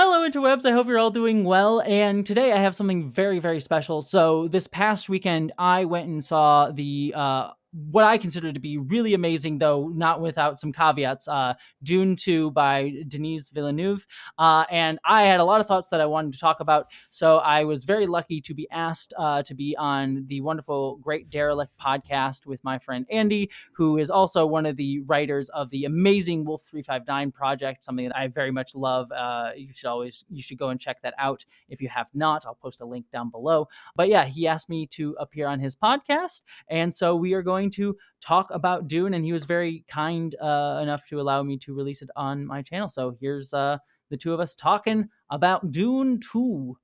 Hello, interwebs. I hope you're all doing well. And today I have something very, very special. So this past weekend, I went and saw the what I consider to be really amazing, though not without some caveats, Dune 2 by Denis Villeneuve. And I had a lot of thoughts that I wanted to talk about. So I was very lucky to be asked to be on the wonderful Great Derelict podcast with my friend Andy, who is also one of the writers of the amazing Wolf 359 project, something that I very much love. You should go and check that out if you have not. I'll post a link down below. But yeah, he asked me to appear on his podcast, and so we are going to talk about Dune, and he was very kind enough to allow me to release it on my channel. So here's the two of us talking about Dune 2.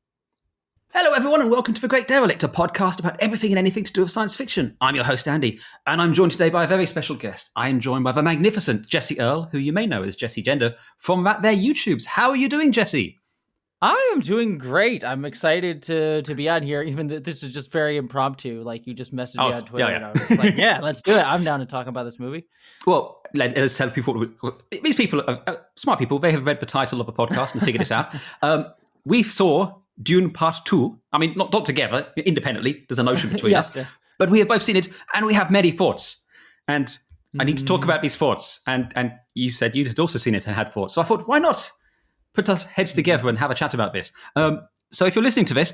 Hello, everyone, and welcome to The Great Derelict, a podcast about everything and anything to do with science fiction. I'm your host, Andy, and I'm joined today by a very special guest. I am joined by the magnificent Jessie Earl, who you may know as Jessie Gender, from their YouTubes. How are you doing, Jessie? I am doing great. I'm excited to be on here, even though this is just very impromptu. Like, you just messaged me on Twitter, and I was like, yeah, let's do it. I'm down to talk about this movie. Well, let's tell people. These people are smart people. They have read the title of the podcast and figured this out. We saw Dune Part 2. I mean, not together, independently. There's an ocean between us. Yeah. But we have both seen it, and we have many thoughts. And I need to talk about these thoughts. And you said you had also seen it and had thoughts. So I thought, why not put our heads together and have a chat about this? So if you're listening to this,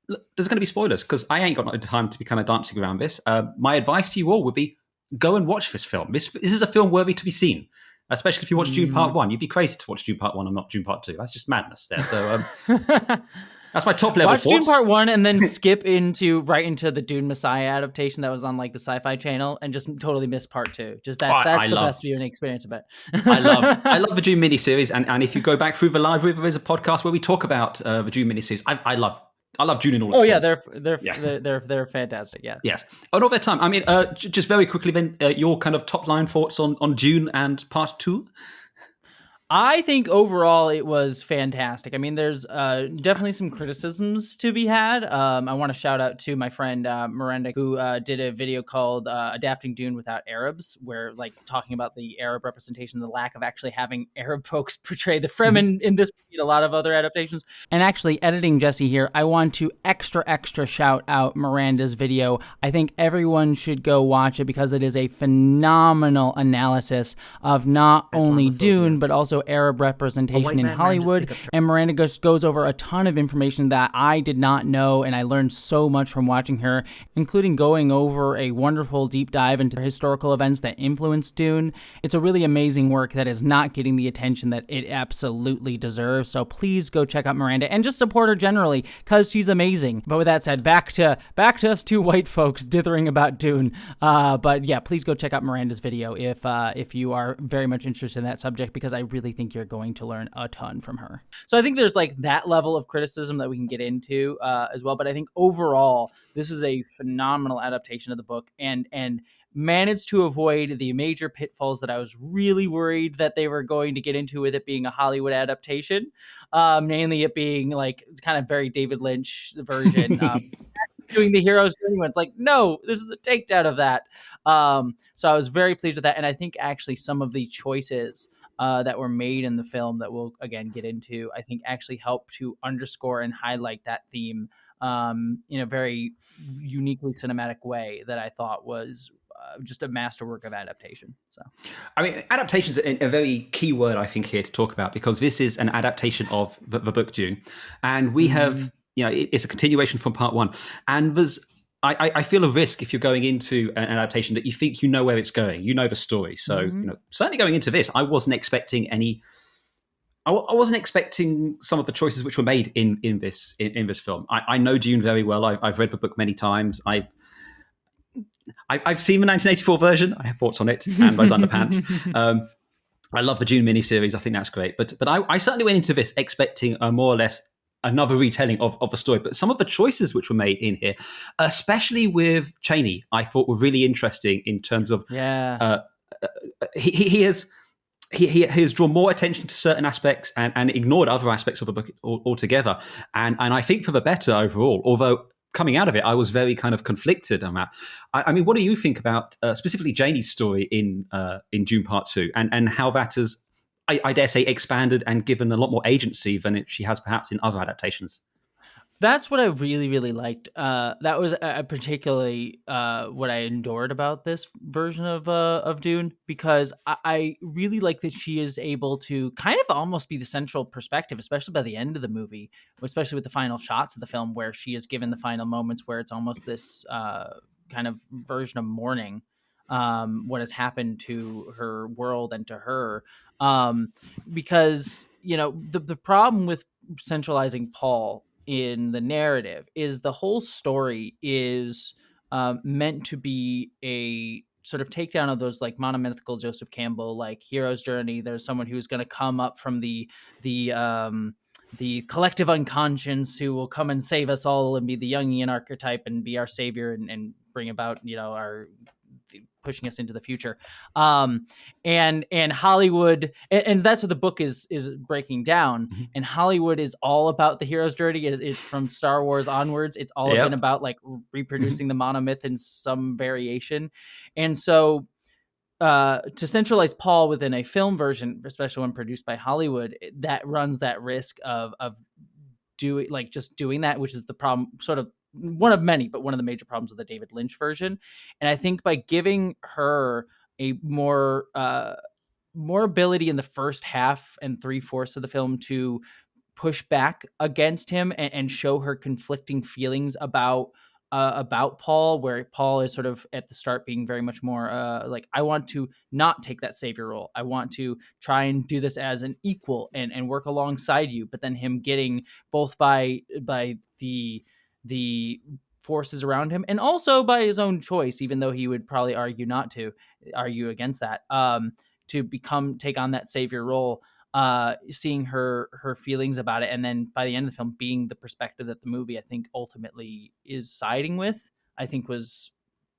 there's going to be spoilers, because I ain't got no time to be kind of dancing around this. My advice to you all would be, go and watch this film. This is a film worthy to be seen. Especially if you watch Dune Part 1. You'd be crazy to watch Dune Part 1 and not Dune Part 2. That's just madness there. So that's my top level Watch thoughts. Dune Part 1 and then skip right into the Dune Messiah adaptation that was on like the Sci-Fi Channel, and just totally miss Part 2. Just that's the best viewing experience of it. I love the Dune miniseries, and if you go back through the library, there is a podcast where we talk about the Dune miniseries. I love Dune in all its forms. They're fantastic. Yeah. Yes. All their time. I mean, just very quickly, then, your kind of top line thoughts on Dune and Part 2. I think overall it was fantastic. I mean, there's definitely some criticisms to be had. I want to shout out to my friend Miranda, who did a video called Adapting Dune Without Arabs, where like talking about the Arab representation, the lack of actually having Arab folks portray the Fremen in this and a lot of other adaptations. And actually editing Jessie here, I want to extra shout out Miranda's video. I think everyone should go watch it, because it is a phenomenal analysis of not only Dune, but also Arab representation in Hollywood. And Miranda goes over a ton of information that I did not know, and I learned so much from watching her, including going over a wonderful deep dive into historical events that influenced Dune. It's a really amazing work that is not getting the attention that it absolutely deserves. So please go check out Miranda and just support her generally, because she's amazing. But with that said, back to us two white folks dithering about Dune. But yeah, please go check out Miranda's video if you are very much interested in that subject, because I really think you're going to learn a ton from her. So I think there's like that level of criticism that we can get into as well. But I think overall, this is a phenomenal adaptation of the book, and managed to avoid the major pitfalls that I was really worried that they were going to get into with it being a Hollywood adaptation, mainly it being like kind of very David Lynch version. Doing the hero's journey. It's like, no, this is a takedown of that. So I was very pleased with that, and I think actually some of the choices that were made in the film that we'll again get into, I think actually help to underscore and highlight that theme in a very uniquely cinematic way that I thought was just a masterwork of adaptation. So, I mean, adaptation is a very key word, I think, here to talk about, because this is an adaptation of the book Dune, and we have, it's a continuation from Part 1, and I feel a risk if you're going into an adaptation that you think you know where it's going, you know the story. So, certainly going into this, I wasn't expecting I wasn't expecting some of the choices which were made in this film. I know Dune very well. I've read the book many times. I've seen the 1984 version. I have thoughts on it and those underpants. I love the Dune miniseries. I think that's great. But I certainly went into this expecting a more or less another retelling of the story. But some of the choices which were made in here, especially with Chani, I thought were really interesting in terms of he has drawn more attention to certain aspects and ignored other aspects of the book altogether. And I think for the better overall, although coming out of it, I was very kind of conflicted on that. I mean, what do you think about specifically Chani's story in Dune Part 2 and how that has, I dare say, expanded and given a lot more agency than she has perhaps in other adaptations. That's what I really, really liked. That was particularly what I adored about this version of Dune, because I really like that she is able to kind of almost be the central perspective, especially by the end of the movie, especially with the final shots of the film, where she is given the final moments, where it's almost this kind of version of mourning what has happened to her world and to her, because the problem with centralizing Paul in the narrative is the whole story is meant to be a sort of takedown of those like monomythical Joseph Campbell like hero's journey. There's someone who's going to come up from the collective unconscious who will come and save us all and be the Jungian archetype and be our savior and bring about our pushing us into the future. And Hollywood, and that's what the book is breaking down. Mm-hmm. And Hollywood is all about the hero's journey. It's from Star Wars onwards. It's all been about like reproducing the monomyth in some variation. And so to centralize Paul within a film version, especially when produced by Hollywood, that runs that risk of doing that, which is the problem, sort of one of many, but one of the major problems of the David Lynch version. And I think by giving her a more ability in the first half and 3/4 of the film to push back against him and show her conflicting feelings about Paul, where Paul is sort of at the start being very much more like, I want to not take that savior role. I want to try and do this as an equal and work alongside you. But then him getting both by the forces around him and also by his own choice, even though he would probably argue against that, to take on that savior role. Seeing her feelings about it, and then by the end of the film being the perspective that the movie I think ultimately is siding with, I think was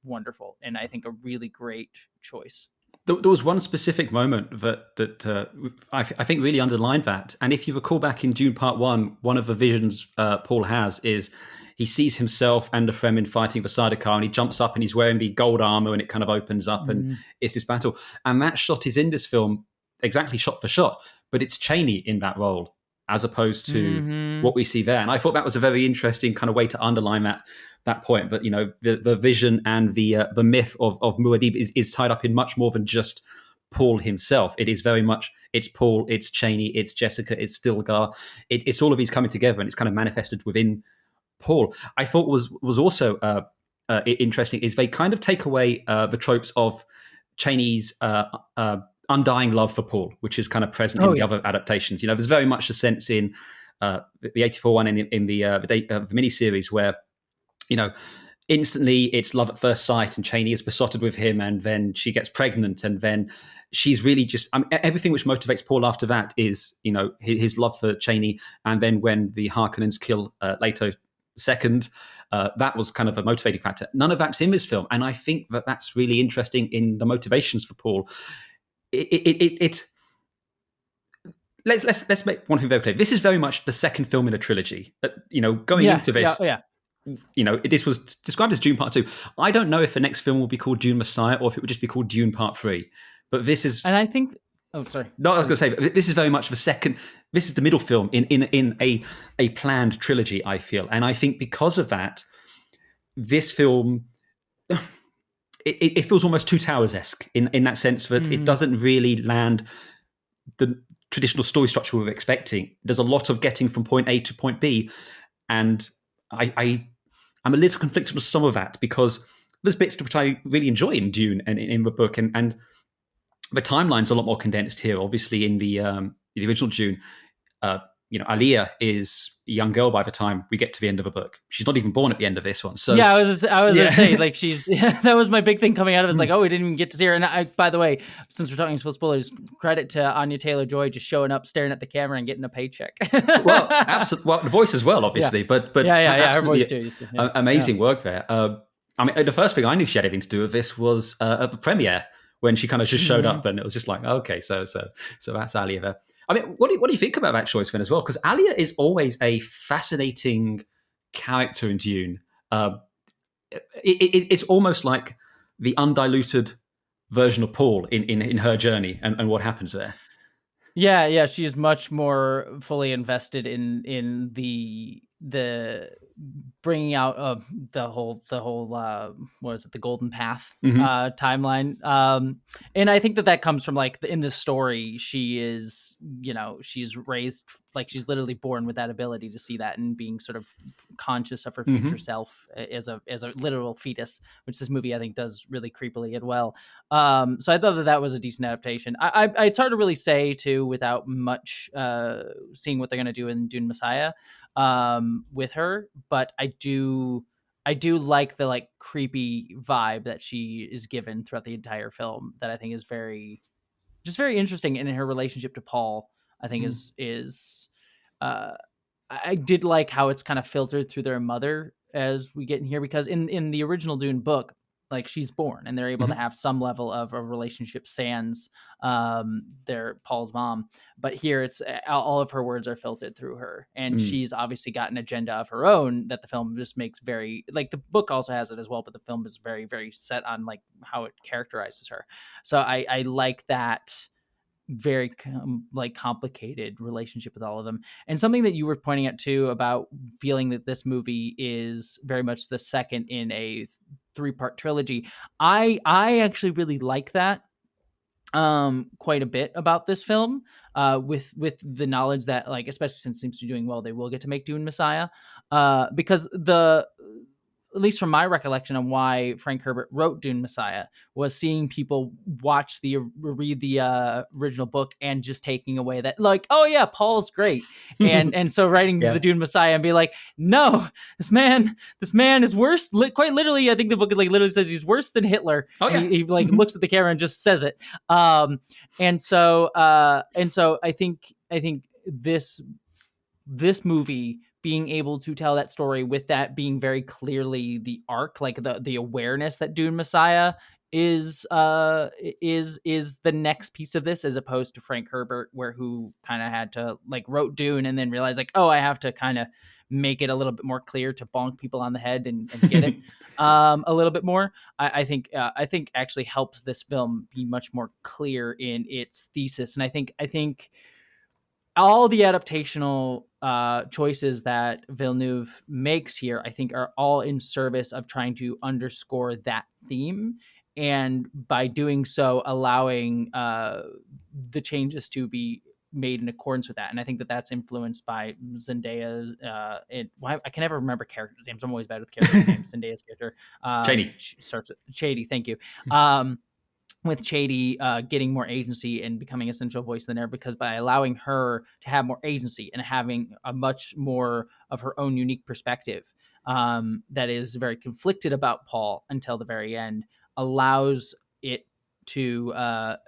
wonderful, and I think a really great choice. There was one specific moment that I think really underlined that. And if you recall back in Dune Part 1, one of the visions Paul has is he sees himself and the Fremen fighting the Stilgar, and he jumps up and he's wearing the gold armor and it kind of opens up and it's this battle. And that shot is in this film exactly shot for shot, but it's Chani in that role as opposed to what we see there. And I thought that was a very interesting kind of way to underline that point. But the vision and the myth of Muad'Dib is tied up in much more than just Paul himself. It is very much, it's Paul, it's Chani, it's Jessica, it's Stilgar. It's all of these coming together, and it's kind of manifested within Paul. I thought was also interesting is they kind of take away the tropes of Chani's undying love for Paul, which is kind of present in the other adaptations. There's very much a sense in the 84 one and in the miniseries where, instantly it's love at first sight, and Chani is besotted with him, and then she gets pregnant, and then she's really just everything which motivates Paul after that is his love for Chani. And then when the Harkonnens kill Leto second, that was kind of a motivating factor. None of that's in this film, and I think that that's really interesting in the motivations for Paul. Let's make one thing very clear. This is very much the second film in a trilogy. Going into this, this was described as Dune Part 2. I don't know if the next film will be called Dune Messiah or if it would just be called Dune Part 3. But this is, and I think. Oh, sorry. No, I was going to say this is very much the second. This is the middle film in a planned trilogy, I feel, and I think because of that, this film. It feels almost Two Towers-esque in that sense that it doesn't really land the traditional story structure we were expecting. There's a lot of getting from point A to point B, and I'm a little conflicted with some of that because there's bits which I really enjoy in Dune and in the book, and the timeline's a lot more condensed here. Obviously, in the original Dune, Alia is a young girl by the time we get to the end of the book. She's not even born at the end of this one. So I was gonna say, like, she's that was my big thing coming out of it. It's like, we didn't even get to see her. And by the way, since we're talking spoilers, credit to Anya Taylor-Joy just showing up, staring at the camera, and getting a paycheck. Well, absolutely. Well, the voice as well, obviously, but her voice too. Amazing work there. The first thing I knew she had anything to do with this was at the premiere when she kind of just showed up, and it was just like, okay, so that's Alia there. What do you think about that choice, Finn, as well? Because Alia is always a fascinating character in Dune. It's almost like the undiluted version of Paul in her journey and what happens there. Yeah, she is much more fully invested in the bringing out of the whole what is it, the Golden Path Hmm. timeline. And I think that comes from like in the story, she is, she's raised, like she's literally born with that ability to see that and being sort of conscious of her future Hmm. self as a literal fetus, which this movie I think does really creepily and well. So I thought that was a decent adaptation. It's hard to really say too without much seeing what they're going to do in Dune Messiah with her, but I do like the like creepy vibe that she is given throughout the entire film. That I think is very interesting, and in her relationship to Paul, I think is uh, I did like how it's kind of filtered through their mother as we get in here, because in the original Dune book, like she's born and they're able to Hmm. have some level of a relationship sans their Paul's mom, but here it's all of her words are filtered through her, and Mm. she's obviously got an agenda of her own that the film just makes very, like, the book also has it as well, but the film is very very set on like how it characterizes her. So I like that very like complicated relationship with all of them. And something that you were pointing at too about feeling that this movie is very much the second in a three-part trilogy, I actually really like that quite a bit about this film, with the knowledge that, like, especially since it seems to be doing well, they will get to make Dune Messiah, because the at least from my recollection on why Frank Herbert wrote Dune Messiah was seeing people read the original book and just taking away that, like, oh yeah, Paul's great, and so writing the Yeah. Dune Messiah and be like, no, this man is worse. Quite literally, I think the book like literally says he's worse than Hitler, Oh and yeah. he like Hmm. looks at the camera and just says it. And so I think this movie being able to tell that story with that being very clearly the arc, like the awareness that Dune Messiah is the next piece of this, as opposed to Frank Herbert, who kind of had to like wrote Dune and then realized like, oh, I have to kind of make it a little bit more clear to bonk people on the head and get it a little bit more. I think actually helps this film be much more clear in its thesis, and I think all the adaptational choices that Villeneuve makes here, I think, are all in service of trying to underscore that theme, and by doing so, allowing the changes to be made in accordance with that. And I think that that's influenced by Zendaya. I can never remember character names. I'm always bad with character names. Zendaya's character Cheney. starts with Chadi. Thank you. With Chadi getting more agency and becoming a central voice in there, because by allowing her to have more agency and having a much more of her own unique perspective, that is very conflicted about Paul until the very end, allows it to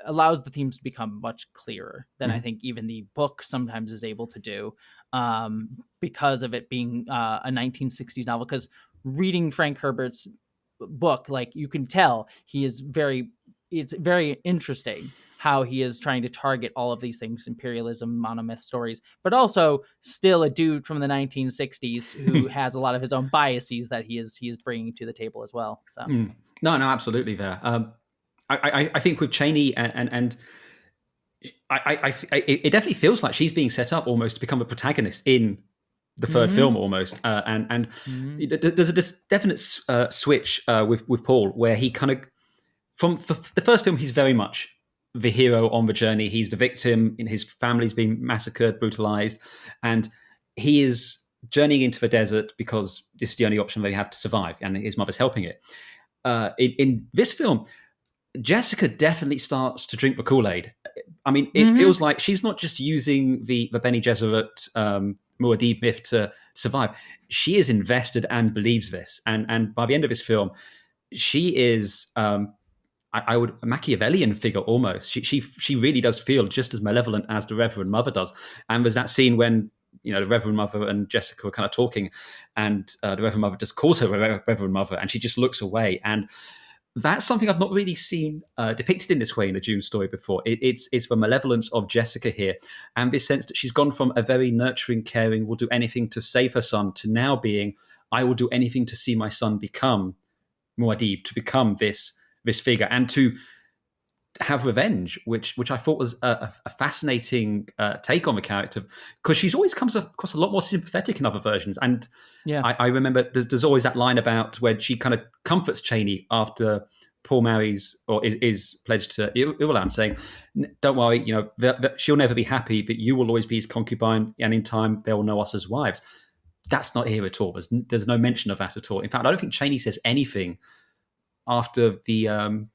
allows the themes to become much clearer than I Hmm. think even the book sometimes is able to do, because of it being a 1960s novel. Because reading Frank Herbert's book, like, you can tell he is very it's very interesting how he is trying to target all of these things: imperialism, monomyth stories, but also still a dude from the 1960s who has a lot of his own biases that he is bringing to the table as well. So Mm. No, no, absolutely there. I think with Cheney and it definitely feels like she's being set up almost to become a protagonist in the third mm-hmm. film almost, and Mm-hmm. there's a definite switch with Paul, where he kind of from the first film he's very much the hero on the journey. He's the victim, in his family's been massacred, brutalized, and he is journeying into the desert because this is the only option they have to survive, and his mother's helping it. In this film, Jessica definitely starts to drink the Kool-Aid. I mean, it Mm-hmm. feels like she's not just using the Benny Gesserit Muad'Dib myth to survive. She is invested and believes this. And by the end of this film, she is, I would, a Machiavellian figure almost. She really does feel just as malevolent as the Reverend Mother does. And there's that scene when, the Reverend Mother and Jessica are kind of talking, and the Reverend Mother just calls her Reverend Mother, and she just looks away. And that's something I've not really seen depicted in this way in a Dune story before. It's the malevolence of Jessica here, and this sense that she's gone from a very nurturing, caring, will do anything to save her son, to now being, I will do anything to see my son become Muad'Dib, to become this figure, and to have revenge, which I thought was a fascinating take on the character, because she's always comes across a lot more sympathetic in other versions. And Yeah. I remember there's always that line about where she kind of comforts Chani after Paul marries or is pledged to Irulan, saying, "Don't worry, she'll never be happy, but you will always be his concubine, and in time they will know us as wives." That's not here at all. There's no mention of that at all. In fact, I don't think Chani says anything after the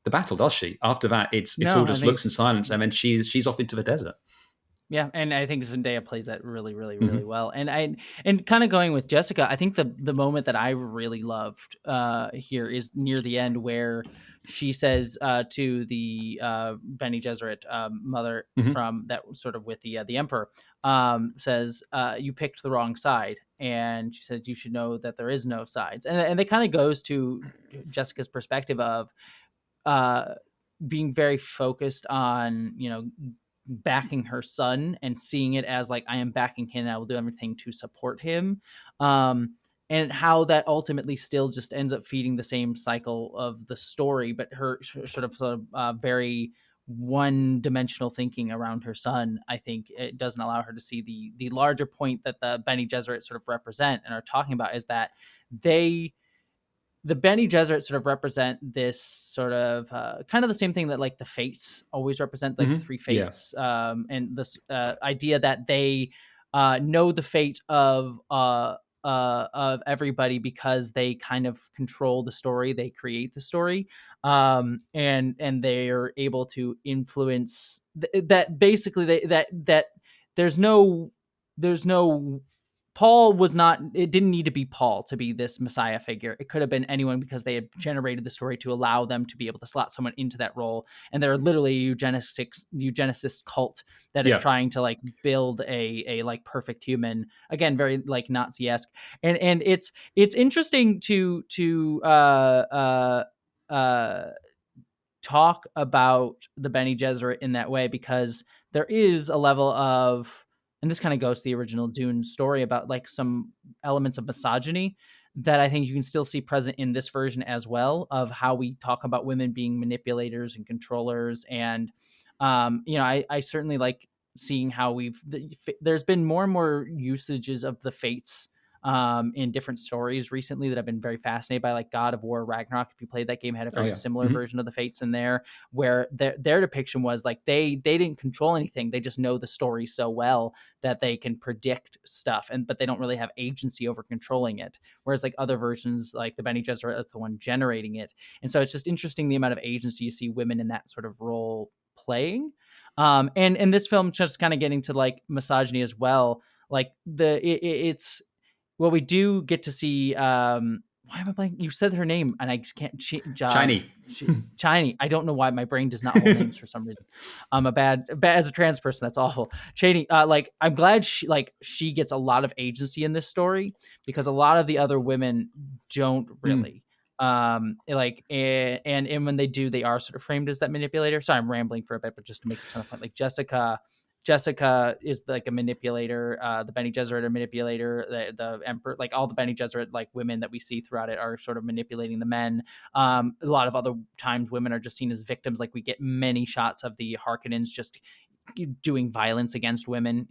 battle, does she? After that, it's all just looks and silence, and then she's off into the desert. Yeah, and I think Zendaya plays that really, really, Mm-hmm. really well. And kind of going with Jessica, I think the moment that I really loved here is near the end, where she says to the Benny Gesserit mother Mm-hmm. from that sort of with the Emperor, says, "You picked the wrong side," and she says, "You should know that there is no sides." And it kind of goes to Jessica's perspective of being very focused on backing her son and seeing it as like, I am backing him, I will do everything to support him, and how that ultimately still just ends up feeding the same cycle of the story, but her sort of very one-dimensional thinking around her son, I think it doesn't allow her to see the larger point that the Benny Gesserit sort of represent and are talking about, is that the Benny Gesserit sort of represent this sort of kind of the same thing that like the Fates always represent, like the three Fates, and this idea that they know the fate of everybody because they kind of control the story, they create the story, and they are able to influence that. Basically, that there's no Paul was not, it didn't need to be Paul to be this Messiah figure. It could have been anyone, because they had generated the story to allow them to be able to slot someone into that role. And they're literally a eugenicist cult that is trying to like build a like perfect human, again, very like Nazi-esque. And it's interesting to talk about the Benny Gesserit in that way, because there is a level of, and this kind of goes to the original Dune story about like some elements of misogyny that I think you can still see present in this version as well, of how we talk about women being manipulators and controllers. And, I certainly like seeing how there's been more and more usages of the Fates in different stories recently that I've been very fascinated by, like God of War Ragnarok. If you played that game, had a very similar version of the Fates in there, where their depiction was like they didn't control anything, they just know the story so well that they can predict stuff, but they don't really have agency over controlling it, whereas like other versions, like the Benny Gesserit is the one generating it. And so it's just interesting the amount of agency you see women in that sort of role playing. And this film just kind of getting to like misogyny as well, like it's, well, we do get to see. Why am I blanking? You said her name, and I just can't. Chani. Chani. I don't know why my brain does not hold names for some reason. I'm a bad as a trans person. That's awful. Chani. Like I'm glad she gets a lot of agency in this story, because a lot of the other women don't really. And when they do, they are sort of framed as that manipulator. Sorry, I'm rambling for a bit, but just to make this kind of point, like Jessica is like a manipulator. The Benny Gesserit are manipulator. The Emperor, like all the Benny Gesserit like women that we see throughout it, are sort of manipulating the men. A lot of other times, women are just seen as victims. Like we get many shots of the Harkonnens just doing violence against women,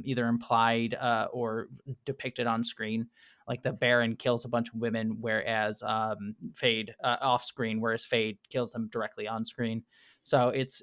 either implied or depicted on screen. Like the Baron kills a bunch of women, whereas Feyd off screen, whereas Feyd kills them directly on screen. So it's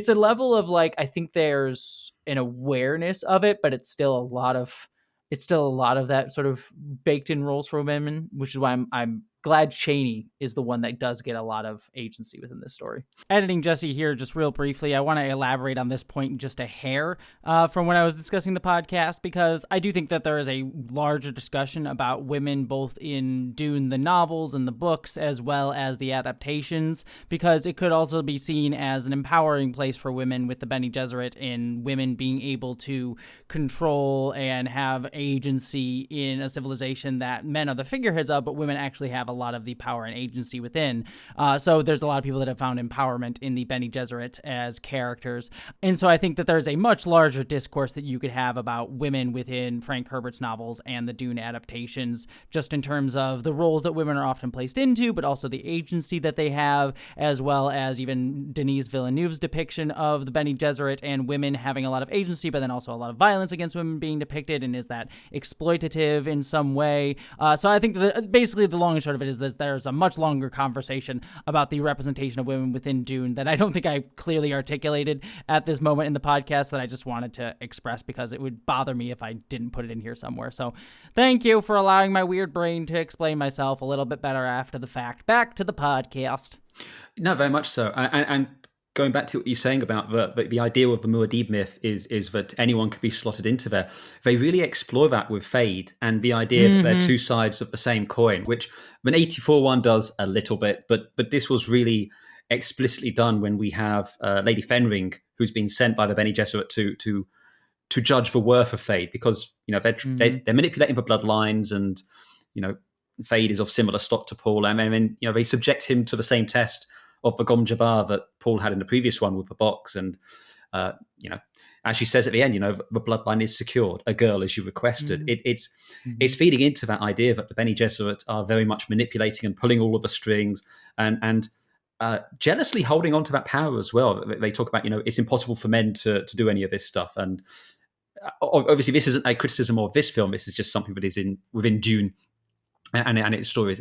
a level of like, I think there's an awareness of it, but it's still a lot of that sort of baked in roles for women, which is why I'm glad Chani is the one that does get a lot of agency within this story. Editing Jessie here, just real briefly, I want to elaborate on this point just a hair from when I was discussing the podcast, because I do think that there is a larger discussion about women both in Dune, the novels and the books, as well as the adaptations, because it could also be seen as an empowering place for women with the Benny Gesserit, and women being able to control and have agency in a civilization that men are the figureheads of, but women actually have a lot of the power and agency within. So there's a lot of people that have found empowerment in the Benny Gesserit as characters. And so I think that there's a much larger discourse that you could have about women within Frank Herbert's novels and the Dune adaptations, just in terms of the roles that women are often placed into, but also the agency that they have, as well as even Denis Villeneuve's depiction of the Benny Gesserit and women having a lot of agency, but then also a lot of violence against women being depicted. And is that exploitative in some way? So I think basically the long and short of it is that there's a much longer conversation about the representation of women within Dune that I don't think I clearly articulated at this moment in the podcast, that I just wanted to express because it would bother me if I didn't put it in here somewhere. So thank you for allowing my weird brain to explain myself a little bit better after the fact. Back to the podcast. No, very much so. And going back to what you're saying about the idea of the Muad'Dib myth is that anyone could be slotted into there. They really explore that with Feyd and the idea that they're two sides of the same coin, which an 84 one does a little bit, but this was really explicitly done when we have Lady Fenring, who's been sent by the Benny Gesserit to judge the worth of Feyd, because they're manipulating the bloodlines, and Feyd is of similar stock to Paul, and then they subject him to the same test of the Gom Jabbar that Paul had in the previous one with the box. And as she says at the end, the bloodline is secured, a girl as you requested. It's feeding into that idea that the Benny Gesserit are very much manipulating and pulling all of the strings and jealously holding on to that power as well. They talk about it's impossible for men to do any of this stuff, and obviously this isn't a criticism of this film. This is just something that is within Dune and its story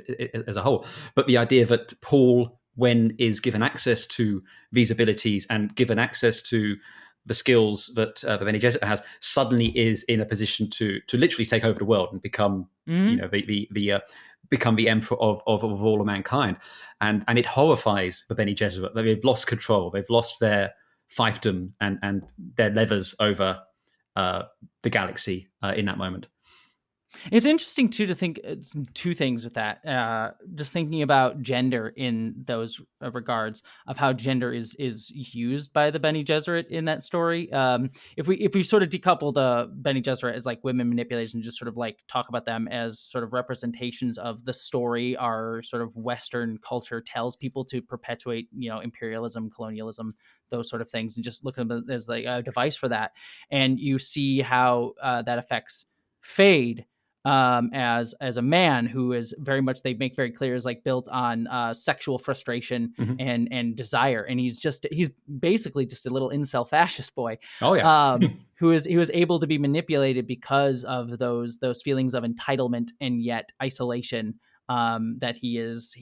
as a whole. But the idea that Paul, when is given access to these abilities and given access to the skills that the Benny Gesserit has, suddenly is in a position to literally take over the world and become become the emperor of all of mankind. And it horrifies the Benny Gesserit that they've lost control, they've lost their fiefdom and their levers over the galaxy in that moment. It's interesting too to think two things with that. Just thinking about gender in those regards, of how gender is used by the Benny Gesserit in that story. If we sort of decouple the Benny Gesserit as like women manipulation, just sort of like talk about them as sort of representations of the story our sort of Western culture tells people to perpetuate, imperialism, colonialism, those sort of things, and just look at them as like a device for that. And you see how that affects Feyd. As a man who is very much, they make very clear, is like built on sexual frustration and desire, and he's basically just a little incel fascist boy. Oh yeah, who was able to be manipulated because of those feelings of entitlement and yet isolation that he is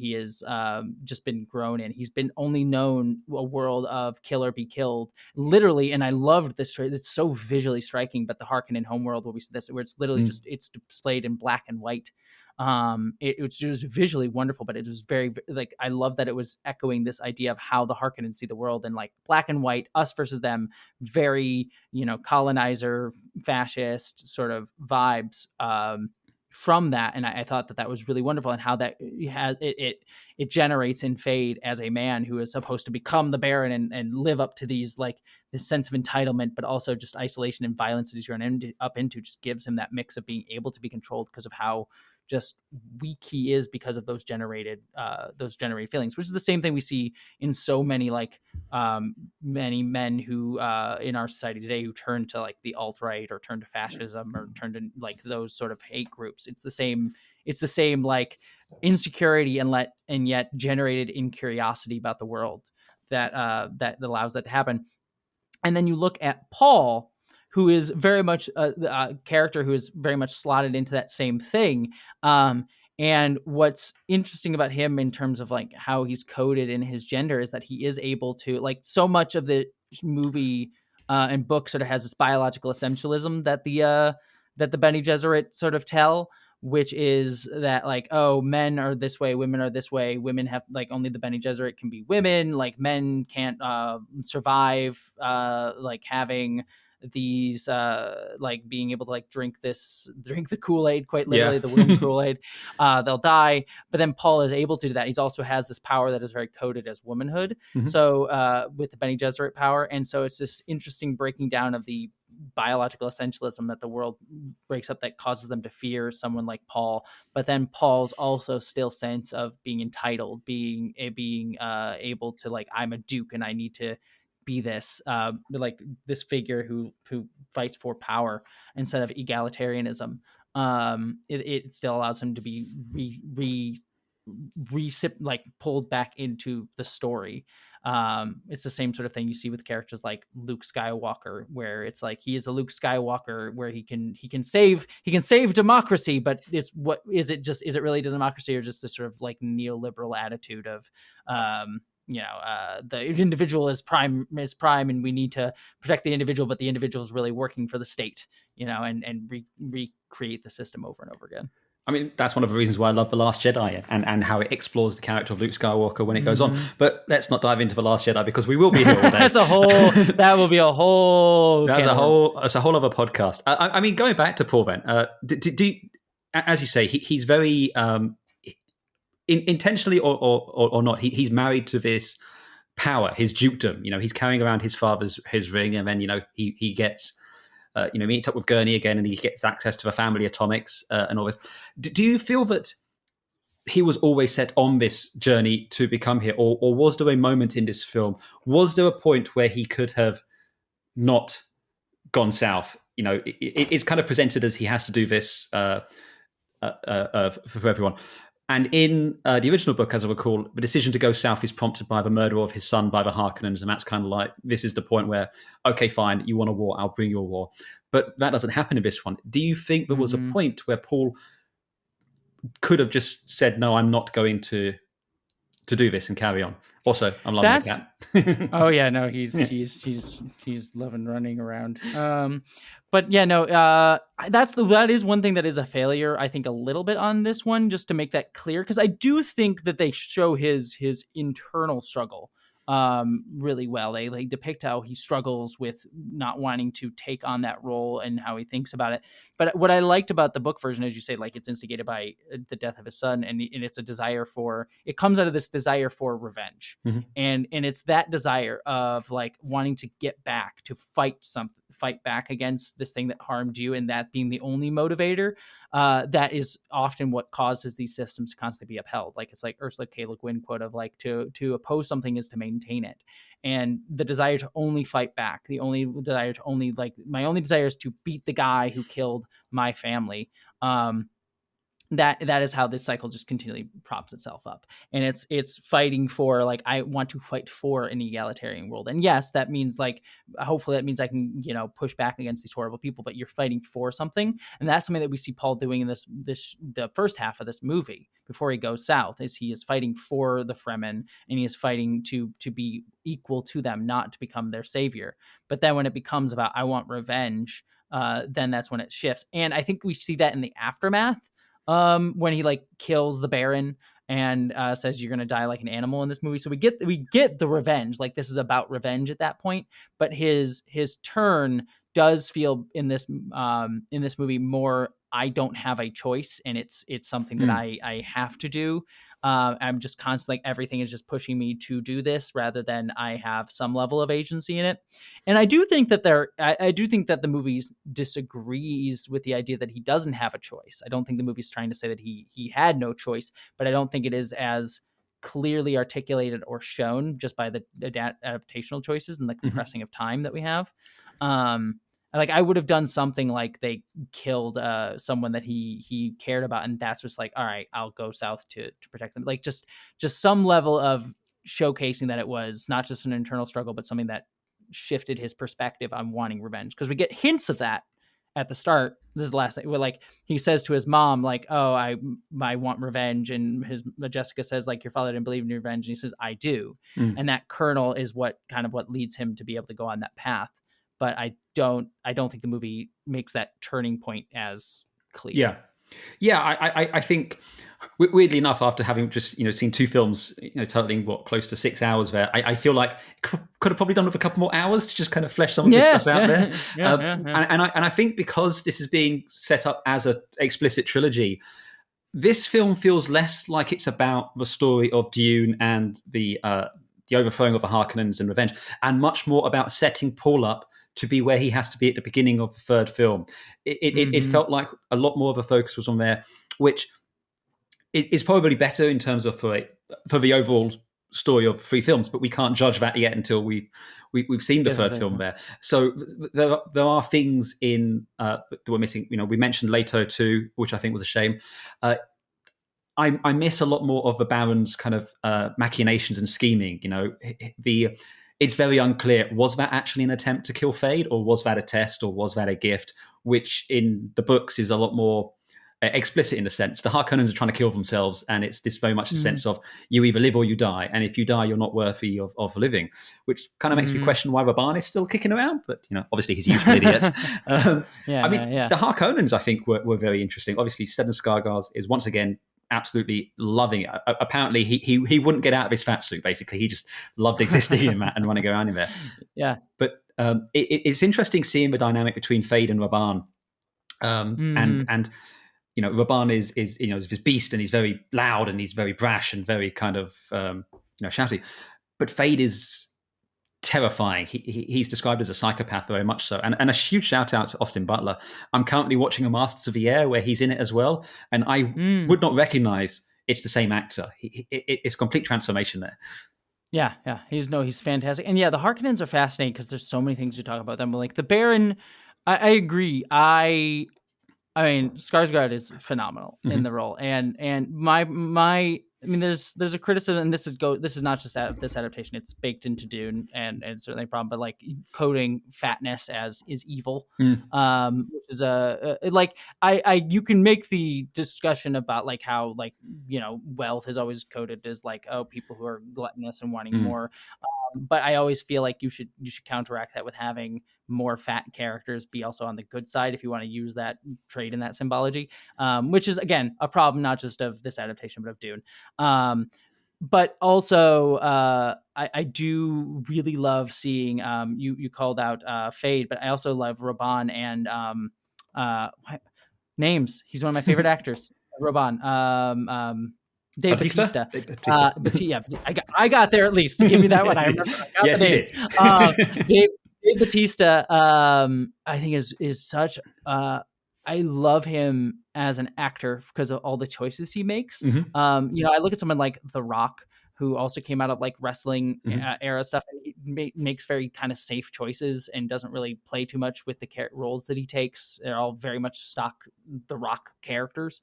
just been grown in. He's been only known a world of kill or be killed, literally. And I loved this. It's so visually striking. But the Harkonnen homeworld, where we see this, where it's literally just it's displayed in black and white. It was visually wonderful, but it was very, like, I love that it was echoing this idea of how the Harkonnen see the world, and like black and white, us versus them, very colonizer fascist sort of vibes. From that, and I thought that was really wonderful, and how that it generates in Feyd as a man who is supposed to become the Baron and live up to these, like, this sense of entitlement, but also just isolation and violence that he's run up into, just gives him that mix of being able to be controlled because of how just weak he is because of those generated feelings, which is the same thing we see in so many many men who in our society today who turn to like the alt-right or turn to fascism or turn to like those sort of hate groups. It's the same like insecurity and yet generated in curiosity about the world that allows that to happen. And then you look at Paul, who is very much a character who is very much slotted into that same thing. And what's interesting about him in terms of like how he's coded in his gender is that he is able to, like, so much of the movie and book sort of has this biological essentialism that the Benny Gesserit sort of tell, which is that like, oh, men are this way, women are this way, women have, like, only the Benny Gesserit can be women, like men can't survive like having these like being able to like drink the Kool-Aid, quite literally, the womb Kool-Aid, they'll die. But then Paul is able to do that. He's also has this power that is very coded as womanhood. So with the Benny Gesserit power, and so it's this interesting breaking down of the biological essentialism that the world breaks up that causes them to fear someone like Paul. But then Paul's also still sense of being entitled, being able to, like, I'm a duke and I need to be this like this figure who fights for power instead of egalitarianism. It still allows him to be like pulled back into the story. It's the same sort of thing you see with characters like Luke Skywalker, where it's like he is a Luke Skywalker where he can save democracy, but is it really the democracy, or just this sort of like neoliberal attitude of the individual is prime, and we need to protect the individual, but the individual is really working for the state, and recreate the system over and over again. I mean, that's one of the reasons why I love The Last Jedi and how it explores the character of Luke Skywalker when it goes on. But let's not dive into The Last Jedi because we will be here all day. That will be a whole... That's a whole other podcast. I mean, going back to Paul then, as you say, he's very... intentionally or not, he's married to this power, his dukedom. He's carrying around his ring, and then he gets meets up with Gurney again, and he gets access to the family atomics and all this. Do you feel that he was always set on this journey to become here, or was there a moment in this film? Was there a point where he could have not gone south? It's kind of presented as he has to do this for everyone. And in the original book, as I recall, the decision to go south is prompted by the murder of his son by the Harkonnens, and that's kind of like, this is the point where, okay, fine, you want a war, I'll bring you a war. But that doesn't happen in this one. Do you think there was a point where Paul could have just said, no, I'm not going to do this and carry on? Also, I'm loving the cat. Oh yeah, no, he's loving running around. But yeah, no, that is one thing that is a failure, I think, a little bit on this one, just to make that clear, because I do think that they show his internal struggle really well. They depict how he struggles with not wanting to take on that role and how he thinks about it. But what I liked about the book version, as you say, like, it's instigated by the death of his son, and it's a desire it comes out of this desire for revenge. And it's that desire of like wanting to get back, to fight back against this thing that harmed you, and that being the only motivator, that is often what causes these systems to constantly be upheld. Like, it's like Ursula K. Le Guin quote of like, to oppose something is to maintain it. And the desire to only fight back, my only desire is to beat the guy who killed my family. That is how this cycle just continually props itself up. And it's fighting for, like, I want to fight for an egalitarian world. And yes, that means, like, hopefully that means I can, push back against these horrible people, but you're fighting for something. And that's something that we see Paul doing in the first half of this movie before he goes south, is he is fighting for the Fremen, and he is fighting to be equal to them, not to become their savior. But then when it becomes about, I want revenge, then that's when it shifts. And I think we see that in the aftermath, when he like kills the Baron and says, you're gonna die like an animal in this movie. So we get the revenge, like this is about revenge at that point. But his turn does feel in this movie more, I don't have a choice, and it's something that I have to do. I'm just constantly, like, everything is just pushing me to do this, rather than I have some level of agency in it. And I do think that the movie disagrees with the idea that he doesn't have a choice. I don't think the movie's trying to say that he had no choice, but I don't think it is as clearly articulated or shown just by the adaptational choices and the compressing of time that we have. Like, I would have done something like they killed someone that he cared about, and that's just like, all right, I'll go south to protect them. Like, just some level of showcasing that it was not just an internal struggle, but something that shifted his perspective on wanting revenge. Because we get hints of that at the start. This is the last thing, where, like, he says to his mom, like, oh, I want revenge, and Jessica says, like, your father didn't believe in your revenge, and he says, I do. And that kernel is what leads him to be able to go on that path. But I don't think the movie makes that turning point as clear. Yeah. I think, weirdly enough, after having just seen two films, totaling close to 6 hours there, I feel like could have probably done with a couple more hours to just kind of flesh some of this stuff out there. And I think because this is being set up as an explicit trilogy, this film feels less like it's about the story of Dune and the overthrowing of the Harkonnens and revenge, and much more about setting Paul up to be where he has to be at the beginning of the third film. It felt like a lot more of a focus was on there, which is probably better in terms of for the overall story of 3 films, but we can't judge that yet until we've seen the third film there. So there are things in that we're missing. We mentioned Leto too, which I think was a shame. I miss a lot more of the Baron's kind of machinations and scheming. It's very unclear. Was that actually an attempt to kill Feyd, or was that a test, or was that a gift? Which in the books is a lot more explicit in the sense. The Harkonnens are trying to kill themselves, and it's this very much a sense of you either live or you die, and if you die, you're not worthy of living, which kind of makes me question why Rabban is still kicking around. But obviously he's a useful idiot. The Harkonnens, I think, were very interesting. Obviously, Stellan Skarsgård is once again absolutely loving it. Apparently, he wouldn't get out of his fat suit. Basically, he just loved existing in that and running around in there. Yeah, but it's interesting seeing the dynamic between Feyd and Rabban, and Rabban is this beast, and he's very loud, and he's very brash, and very kind of shouty. But Feyd is terrifying. He's described as a psychopath, very much so. And a huge shout out to Austin Butler. I'm currently watching a Masters of the Air where he's in it as well, and I would not recognize it's the same actor. It's a complete transformation there. Yeah, he's fantastic. And yeah, the Harkonnens are fascinating because there's so many things to talk about them. But like the Baron, I agree. I mean, Skarsgård is phenomenal in the role, and there's a criticism, and this is not just this adaptation; it's baked into Dune, and certainly a problem. But like coding fatness as is evil, which is you can make the discussion about like how wealth is always coded as like people who are gluttonous and wanting more. But I always feel like you should counteract that with having more fat characters be also on the good side if you want to use that trait in that symbology, which is again a problem not just of this adaptation but of Dune. But also I do really love seeing you called out Feyd, but I also love Rabban and names. He's one of my favorite actors. Rabban. Dave Bautista. I got there at least. Give me that one. I remember. I got the name. Dave Bautista, I think is such. I love him as an actor because of all the choices he makes. I look at someone like The Rock, who also came out of like wrestling era stuff, and he makes very kind of safe choices and doesn't really play too much with the roles that he takes. They're all very much stock The Rock characters.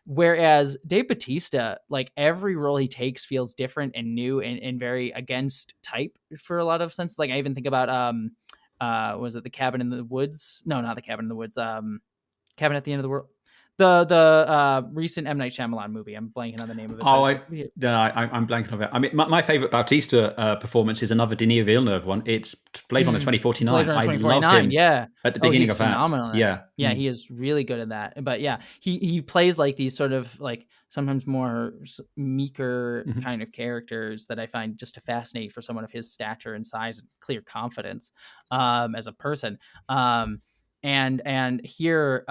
Whereas Dave Bautista, like every role he takes feels different and new and very against type for a lot of sense. Like I even think about was it The Cabin in the Woods? No, not The Cabin in the Woods. Cabin at the End of the World. The recent M. Night Shyamalan movie. I'm blanking on the name of it. I'm blanking on it. I mean, my favorite Bautista performance is another Denis Villeneuve one. It's Blade Runner 2049. I love him. Yeah, at the beginning of that. Phenomenal. Yeah, he is really good at that. But yeah, he plays like these sort of like sometimes more meeker kind of characters that I find just fascinating for someone of his stature and size and clear confidence as a person. And here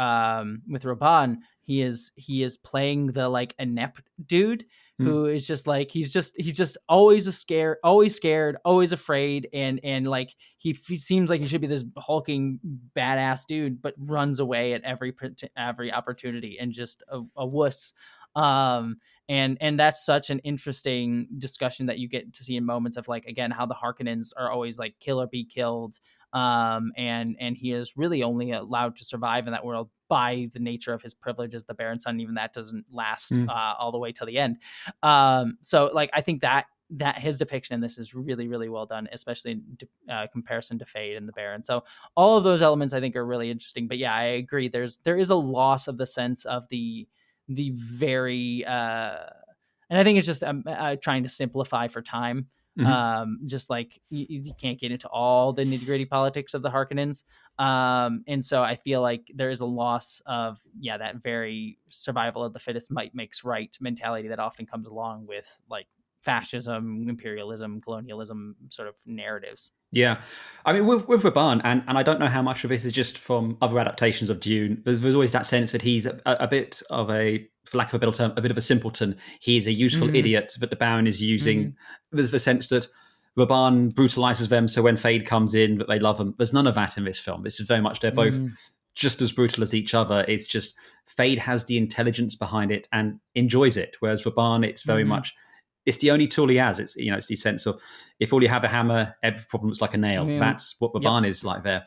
with Rabban, he is playing the like inept dude who is just like he's just always scared, always afraid, and like he seems like he should be this hulking badass dude, but runs away at every opportunity and just a wuss. And that's such an interesting discussion that you get to see in moments of like again how the Harkonnens are always like kill or be killed. And he is really only allowed to survive in that world by the nature of his privilege as the Baron's son. Even that doesn't last all the way till the end. So like I think that his depiction in this is really, really well done, especially in comparison to Feyd and the Baron. So all of those elements I think are really interesting. But yeah, I agree. There is a loss of the sense of the very and I think it's just trying to simplify for time. Just like you can't get into all the nitty gritty politics of the Harkonnens. And so I feel like there is a loss of, that very survival of the fittest might makes right mentality that often comes along with like fascism, imperialism, colonialism sort of narratives. Yeah. I mean, with Rabban, and I don't know how much of this is just from other adaptations of Dune, there's always that sense that he's a bit of a, for lack of a better term, a bit of a simpleton. He is a useful idiot that the Baron is using. There's the sense that Raban brutalizes them, so when Feyd comes in, that they love him. There's none of that in this film. This is very much they're both just as brutal as each other. It's just Feyd has the intelligence behind it and enjoys it, whereas Raban, it's very much it's the only tool he has. It's it's the sense of if all you have a hammer, every problem's like a nail. That's what Raban is like there.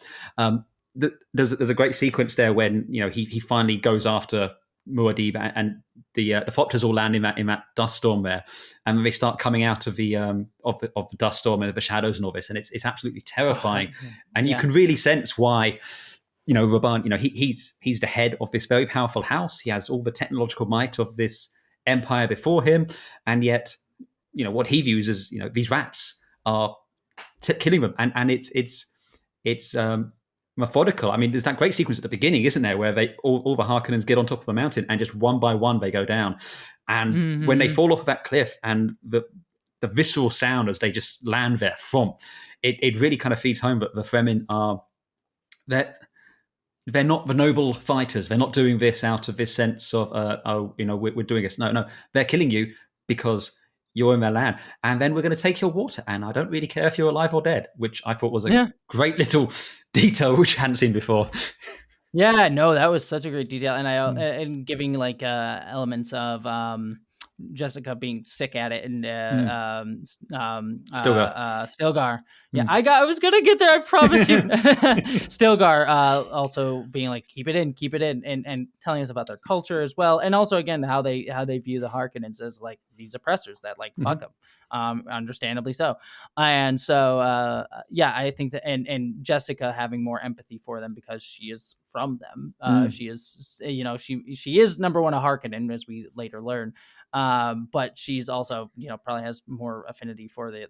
There's a great sequence there when he finally goes after Muad'Dib, and the Thopters all land in that dust storm there, and then they start coming out of the dust storm and the shadows and all this, and it's absolutely terrifying. And you can really sense why Raban, he's the head of this very powerful house. He has all the technological might of this empire before him, and yet what he views as these rats are killing them, and it's methodical. I mean, there's that great sequence at the beginning, isn't there, where they all the Harkonnens get on top of the mountain and just one by one they go down, and when they fall off of that cliff and the visceral sound as they just land there from it really kind of feeds home that the Fremen are they're not the noble fighters. They're not doing this out of this sense of we're doing this. No, they're killing you because you're in their land, and then we're going to take your water, and I don't really care if you're alive or dead, which I thought was a great little detail which I hadn't seen before. Yeah, no, that was such a great detail, and and giving like elements of Jessica being sick at it, and Stilgar. Yeah, I was gonna get there. I promise you. Stilgar also being like, keep it in, and telling us about their culture as well, and also again how they view the Harkonnens as like these oppressors that like fuck them, understandably so. And so I think that and Jessica having more empathy for them because she is from them. She is she is number one a Harkonnen, as we later learn. But she's also, probably has more affinity for the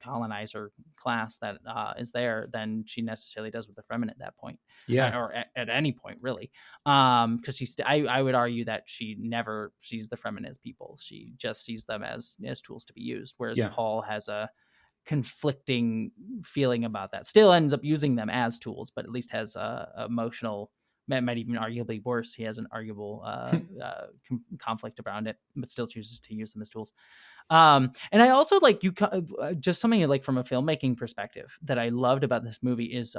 colonizer class that is there than she necessarily does with the Fremen at that point. Or at any point, really. Because I would argue that she never sees the Fremen as people. She just sees them as tools to be used. Whereas Paul has a conflicting feeling about that. Still ends up using them as tools, but at least has a emotional, might even arguably worse. He has an arguable conflict around it, but still chooses to use them as tools. And I also like just something like from a filmmaking perspective that I loved about this movie is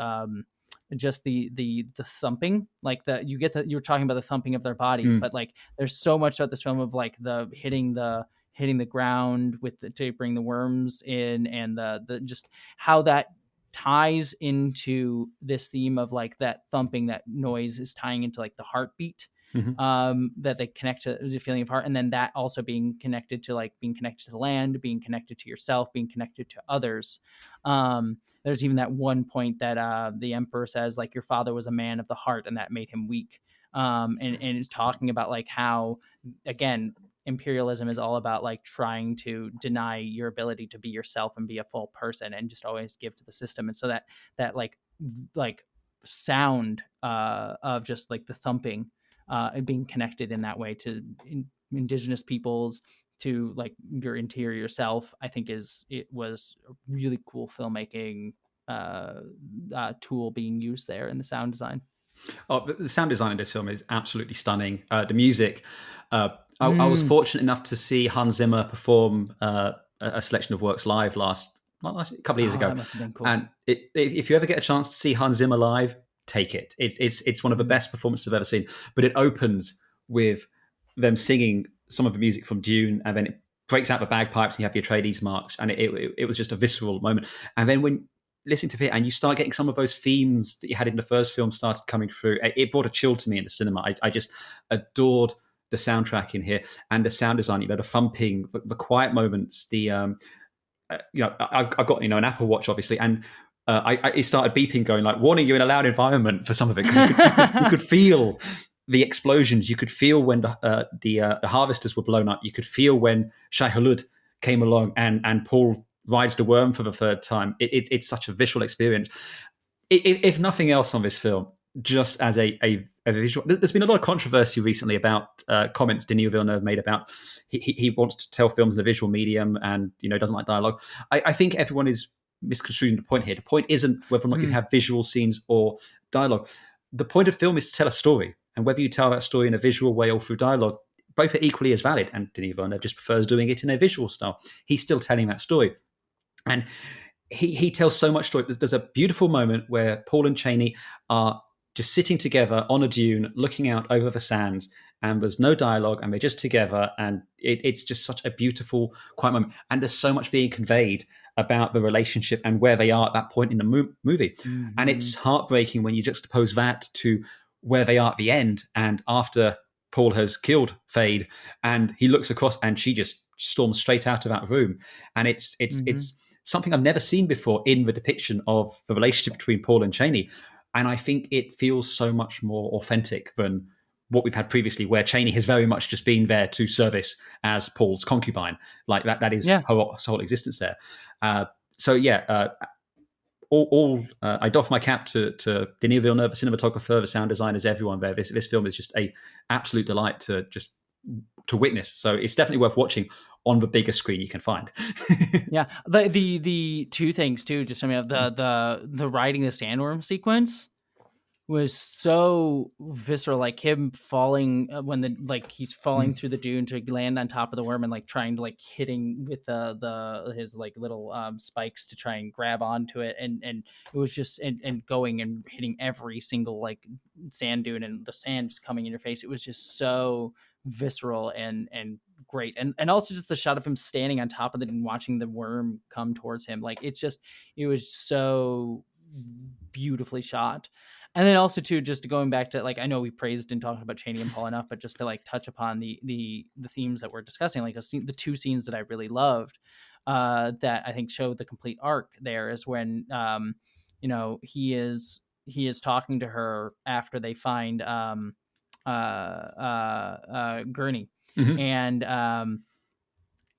just the thumping, like you were talking about the thumping of their bodies, but like there's so much about this film of like the hitting the ground to bring the worms in, and the just how that ties into this theme of like that thumping, that noise is tying into like the heartbeat, that they connect to the feeling of heart, and then that also being connected to the land, being connected to yourself, being connected to others. There's even that one point that the Emperor says like your father was a man of the heart and that made him weak, and it's talking about like how again imperialism is all about like trying to deny your ability to be yourself and be a full person and just always give to the system. And so that like sound of just like the thumping and being connected in that way to indigenous peoples, to like your interior self, I think it was a really cool filmmaking tool being used there in the sound design. Oh, the sound design in this film is absolutely stunning. The music, I was fortunate enough to see Hans Zimmer perform a selection of works live last a couple of years ago. That must have been cool. And if you ever get a chance to see Hans Zimmer live, take it. It's one of the best performances I've ever seen. But it opens with them singing some of the music from Dune, and then it breaks out the bagpipes, and you have your Atreides march, and it was just a visceral moment. And then when listening to it, and you start getting some of those themes that you had in the first film started coming through, it brought a chill to me in the cinema. I just adored the soundtrack in here and the sound design. The thumping, the quiet moments. I've got an Apple Watch obviously, and it started beeping, going like, "Warning, you're in a loud environment" for some of it. You could feel the explosions. You could feel when the harvesters were blown up. You could feel when Shai Hulud came along and Paul rides the worm for the third time. It's such a visual experience. If nothing else on this film, just as a visual, there's been a lot of controversy recently about comments Denis Villeneuve made about he wants to tell films in a visual medium and doesn't like dialogue. I think everyone is misconstruing the point here. The point isn't whether or not you have visual scenes or dialogue. The point of film is to tell a story, and whether you tell that story in a visual way or through dialogue, both are equally as valid. And Denis Villeneuve just prefers doing it in a visual style. He's still telling that story. And he tells so much story. There's a beautiful moment where Paul and Chani are just sitting together on a dune, looking out over the sands, and there's no dialogue, and they're just together, and it's just such a beautiful, quiet moment. And there's so much being conveyed about the relationship and where they are at that point in the movie. And it's heartbreaking when you juxtapose that to where they are at the end, and after Paul has killed Feyd, and he looks across, and she just storms straight out of that room, and it's something I've never seen before in the depiction of the relationship between Paul and Chani. And I think it feels so much more authentic than what we've had previously, where Chani has very much just been there to service as Paul's concubine. Like that is her whole existence there. I doff my cap to Denis Villeneuve, the cinematographer, the sound designers, everyone there. This film is just a absolute delight to witness. So it's definitely worth watching on the biggest screen you can find. Yeah, the two things too. Just I mean, the riding the sandworm sequence was so visceral, like him falling when he's falling through the dune to land on top of the worm and like trying to like hitting with his like little spikes to try and grab onto it, and it was just and going and hitting every single like sand dune and the sand just coming in your face. It was just so visceral and great, and also just the shot of him standing on top of it and watching the worm come towards him. Like it was so beautifully shot. And then also too, just going back to like, I know we praised and talked about Chani and Paul enough, but just to like touch upon the themes that we're discussing, like the two scenes that I really loved, that I think show the complete arc there is when, he is talking to her after they find, Gurney,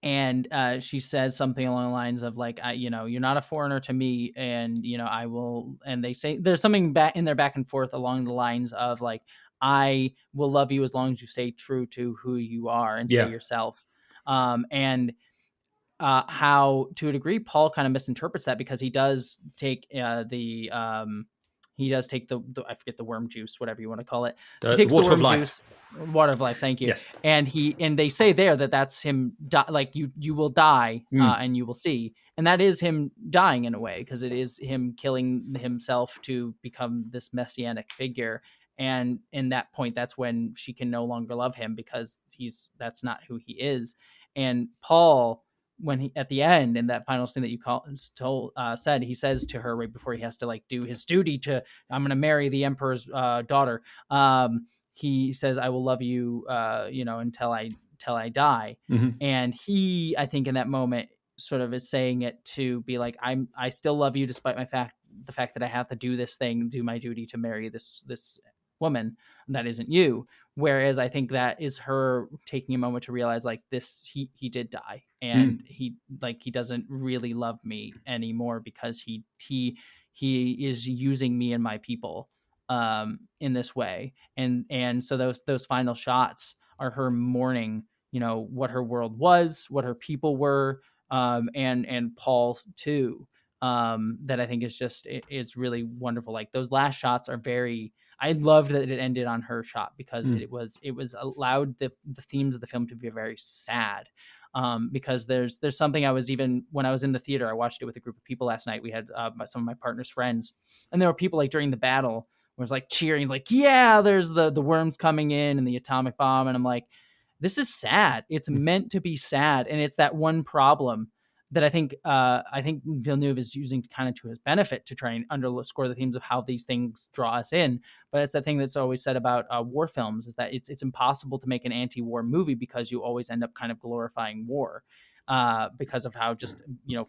and she says something along the lines of like, you're not a foreigner to me, and I will. And they say there's something back in their back and forth along the lines of like, I will love you as long as you stay true to who you are and stay yourself. And how to a degree Paul kind of misinterprets that, because he does take he does take the I forget, the worm juice, whatever you want to call it. He takes water the worm of life. juice, water of life. Thank you. Yes. And they say there that that's him. Like you will die, and you will see. And that is him dying in a way, because it is him killing himself to become this messianic figure. And in that point, that's when she can no longer love him, because that's not who he is. And Paul, when he at the end in that final scene that you said, he says to her right before he has to like do his duty to, I'm going to marry the emperor's daughter. He says, I will love you, until I die. And he, I think in that moment sort of is saying it to be like, I still love you despite the fact that I have to do this thing, do my duty to marry this woman that isn't you. Whereas I think that is her taking a moment to realize like he did die, and he doesn't really love me anymore, because he is using me and my people in this way. And so those final shots are her mourning, what her world was, what her people were, and Paul too. That I think is really wonderful. Like those last shots are I loved that it ended on her shot, because it was allowed the themes of the film to be very sad. Because there's something when I was in the theater, I watched it with a group of people last night. We had some of my partner's friends, and there were people like during the battle was like cheering, like, yeah, there's the worms coming in and the atomic bomb. And I'm like, this is sad. It's meant to be sad. And it's that one problem that I think Villeneuve is using kind of to his benefit to try and underscore the themes of how these things draw us in. But it's that thing that's always said about war films, is that it's impossible to make an anti-war movie, because you always end up kind of glorifying war, because of how just,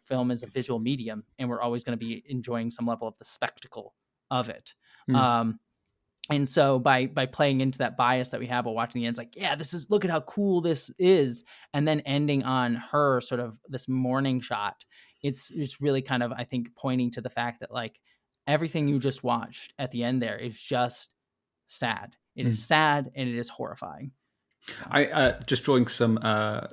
film is a visual medium, and we're always going to be enjoying some level of the spectacle of it. And so by playing into that bias that we have while watching the end, it's like, yeah, look at how cool this is. And then ending on her sort of this mourning shot, it's really kind of, I think, pointing to the fact that like everything you just watched at the end there is just sad. It is sad, and it is horrifying. So. I just drawing some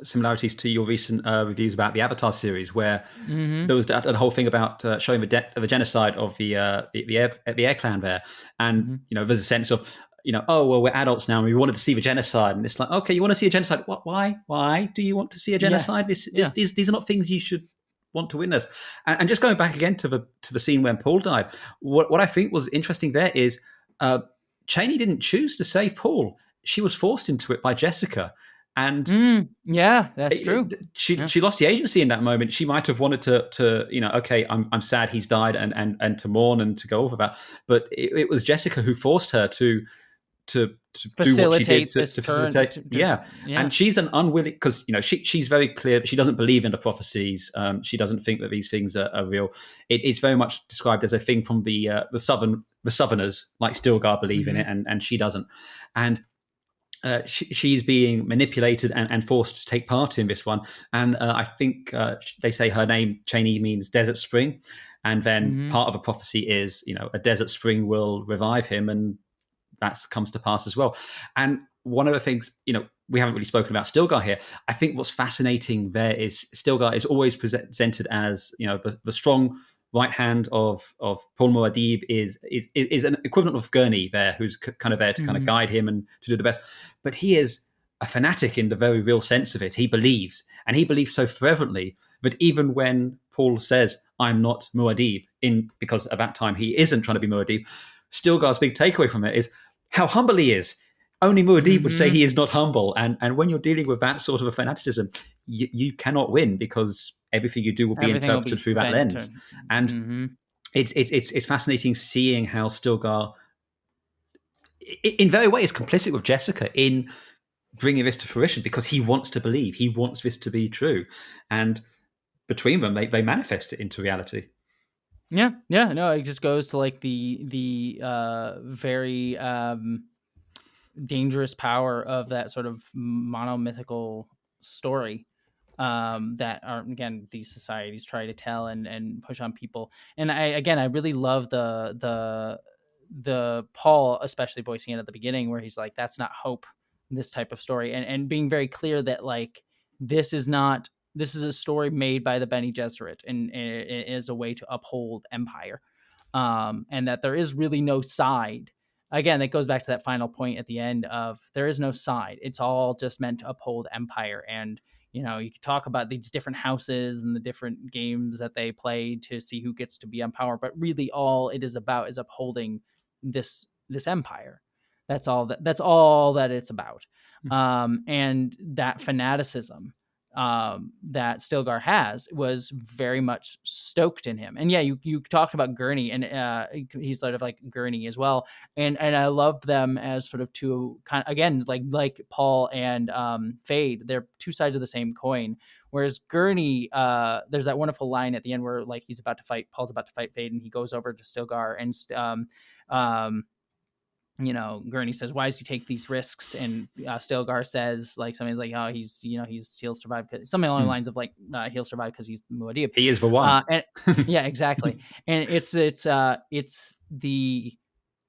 similarities to your recent reviews about the Avatar series, where there was that whole thing about showing the genocide of the Air Clan there, and there's a sense of oh well, we're adults now and we wanted to see the genocide, and it's like, okay, you want to see a genocide? What? Why do you want to see a genocide? These are not things you should want to witness. And just going back again to the scene when Paul died, what I think was interesting there is Chani didn't choose to save Paul. She was forced into it by Jessica. And yeah, that's true. She lost the agency in that moment. She might have wanted to okay, I'm sad he's died and to mourn and to go over that. But it was Jessica who forced her to do what she did to facilitate. And she's an unwilling, because she's very clear that she doesn't believe in the prophecies. She doesn't think that these things are real. It's very much described as a thing from the Southerners, like Stilgar, believe in it, and she doesn't. And she's being manipulated and forced to take part in this one. And I think they say her name, Chani, means desert spring. And then part of a prophecy is, a desert spring will revive him, and that comes to pass as well. And one of the things, we haven't really spoken about Stilgar here. I think what's fascinating there is Stilgar is always presented as, the strong right hand of Paul Muad'Dib is an equivalent of Gurney there, who's kind of there to kind of guide him and to do the best. But he is a fanatic in the very real sense of it. He believes, and he believes so fervently that even when Paul says, "I'm not Muad'Dib," because at that time he isn't trying to be Muad'Dib, Stilgar's big takeaway from it is how humble he is. Only Muad'Dib would say he is not humble. And when you're dealing with that sort of a fanaticism, you cannot win, because everything you do will be interpreted through that lens. And it's fascinating seeing how Stilgar, in very way, is complicit with Jessica in bringing this to fruition, because he wants to believe. He wants this to be true. And between them, they manifest it into reality. Yeah. No, it just goes to like the very dangerous power of that sort of monomythical story that are, again, these societies try to tell and push on people. And I really love the Paul, especially voicing it at the beginning, where he's like, that's not hope, this type of story, and being very clear that like this is a story made by the Benny Gesserit, and it is a way to uphold empire, and that there is really no side. Again, that goes back to that final point at the end of there is no side. It's all just meant to uphold empire. And, you can talk about these different houses and the different games that they play to see who gets to be on power. But really all it is about is upholding this empire. That's all that it's about. And that fanaticism that Stilgar has was very much stoked in him. And yeah, you talked about Gurney, and he's sort of like Gurney as well. And I love them as sort of two kind of, again, like Paul and Feyd. They're two sides of the same coin. Whereas Gurney, there's that wonderful line at the end where like Paul's about to fight Feyd, and he goes over to Stilgar, and Gurney says, "Why does he take these risks?" And Stilgar says, like, something's like, "Oh, he'll survive," something along the lines of like, he'll survive because he's Muad'Dib. He is the one. Yeah, exactly. And it's the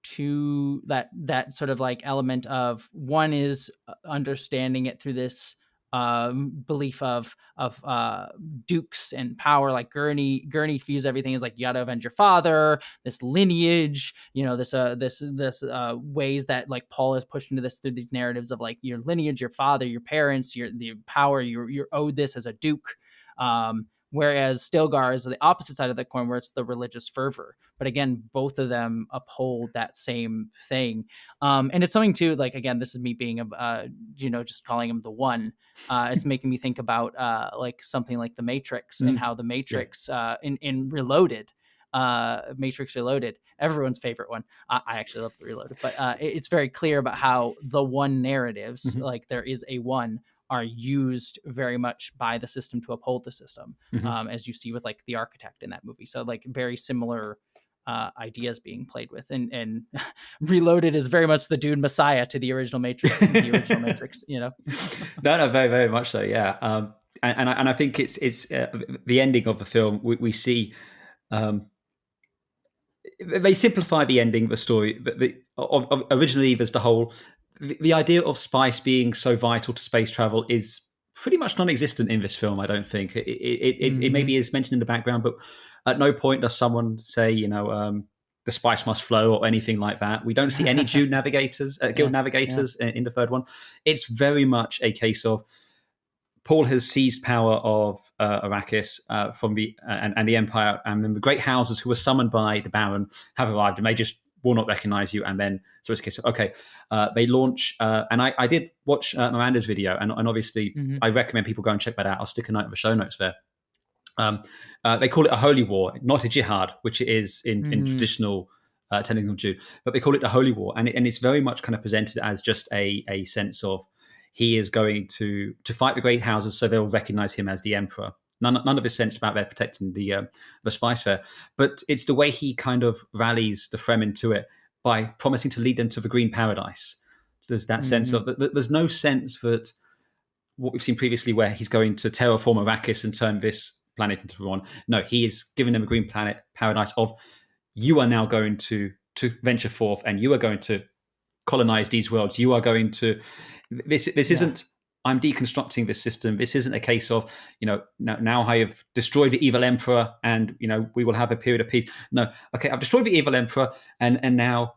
two that sort of like element of, one is understanding it through this belief of dukes and power. Like Gurney views everything as like, you got to avenge your father, this lineage, this ways that like Paul is pushed into this through these narratives of like your lineage, your father, your parents, the power, you're owed this as a duke. Whereas Stilgar is the opposite side of the coin, where it's the religious fervor. But again, both of them uphold that same thing. And it's something too, like, again, this is me being, just calling him the one. It's making me think about like something like The Matrix, and how The Matrix in Reloaded, Matrix Reloaded, everyone's favorite one. I actually love the Reloaded, but it's very clear about how the one narratives, like there is a one, are used very much by the system to uphold the system, as you see with like the architect in that movie. So like very similar ideas being played with, and Reloaded is very much the Dune Messiah to the original Matrix. No, very, very much so. Yeah. And I think it's the ending of the film. We see they simplify the ending of the story. Originally, there's the whole. The idea of spice being so vital to space travel is pretty much non-existent in this film. I don't think it maybe is mentioned in the background, but at no point does someone say, the spice must flow or anything like that. We don't see any guild navigators in the third one. It's very much a case of Paul has seized power of Arrakis from the and the Empire, and then the great houses who were summoned by the Baron have arrived, and they just will not recognize you. And then, so it's a case of, okay, they launch, and I did watch Miranda's video, and obviously I recommend people go and check that out. I'll stick a note in the show notes there. They call it a holy war, not a jihad, which it is in traditional technical Jew, but they call it a holy war, and it's very much kind of presented as just a sense of he is going to fight the great houses, so they'll recognize him as the emperor. None of his sense about their protecting the spice fair, but it's the way he kind of rallies the Fremen to it by promising to lead them to the green paradise. There's that sense of there's no sense that what we've seen previously, where he's going to terraform Arrakis and turn this planet into Ron. No, he is giving them a green planet paradise of, you are now going to venture forth and you are going to colonize these worlds. You are going to, this isn't, I'm deconstructing this system. This isn't a case of, now I have destroyed the evil emperor and, we will have a period of peace. No, okay, I've destroyed the evil emperor and now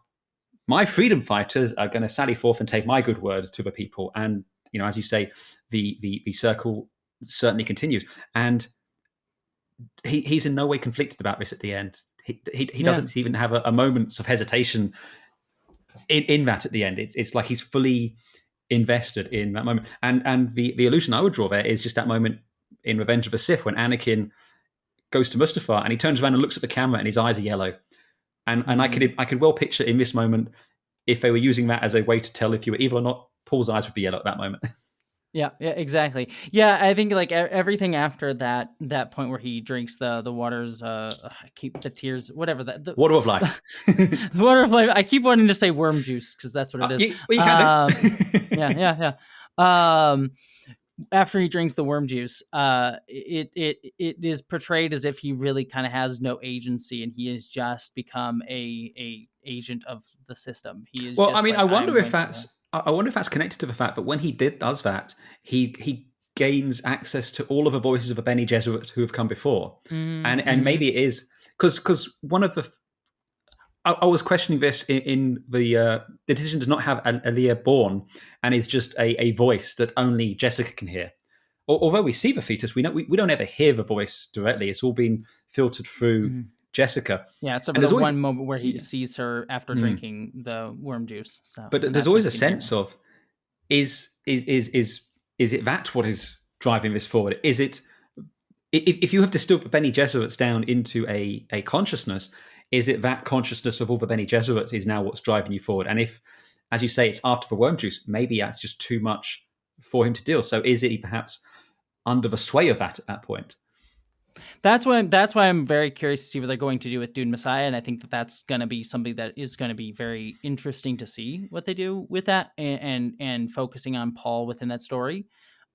my freedom fighters are going to sally forth and take my good word to the people. And, as you say, the circle certainly continues. And he's in no way conflicted about this at the end. He doesn't even have a moments of hesitation in that at the end. It's like he's fully invested in that moment. And the illusion I would draw there is just that moment in Revenge of the Sith when Anakin goes to Mustafar and he turns around and looks at the camera and his eyes are yellow. And I could well picture in this moment, if they were using that as a way to tell if you were evil or not, Paul's eyes would be yellow at that moment. Yeah, exactly. Yeah, I think like everything after that point where he drinks the waters, keep the tears, whatever the water of life. The water of life. I keep wanting to say worm juice because that's what it is. You can do. Yeah. After he drinks the worm juice, it is portrayed as if he really kind of has no agency and he has just become a agent of the system. He is. Well, I wonder if that's connected to the fact that when he does that, he gains access to all of the voices of the Benny Gesserit who have come before, and maybe it is because one of the I was questioning this in the decision to not have Alia born and is just a voice that only Jessica can hear. Although we see the fetus, we don't ever hear the voice directly. It's all been filtered through Jessica. Yeah, it's about one moment where he sees her after drinking the worm juice. So, but there's always a sense of is it that what is driving this forward? Is it if you have distilled the Benny Gesserits down into a consciousness? Is it that consciousness of all the Benny Gesserit is now what's driving you forward? And if, as you say, it's after the worm juice, maybe that's just too much for him to deal. So is it perhaps under the sway of that at that point? That's why I'm very curious to see what they're going to do with Dune Messiah, and I think that's going to be something that is going to be very interesting to see what they do with that, and focusing on Paul within that story,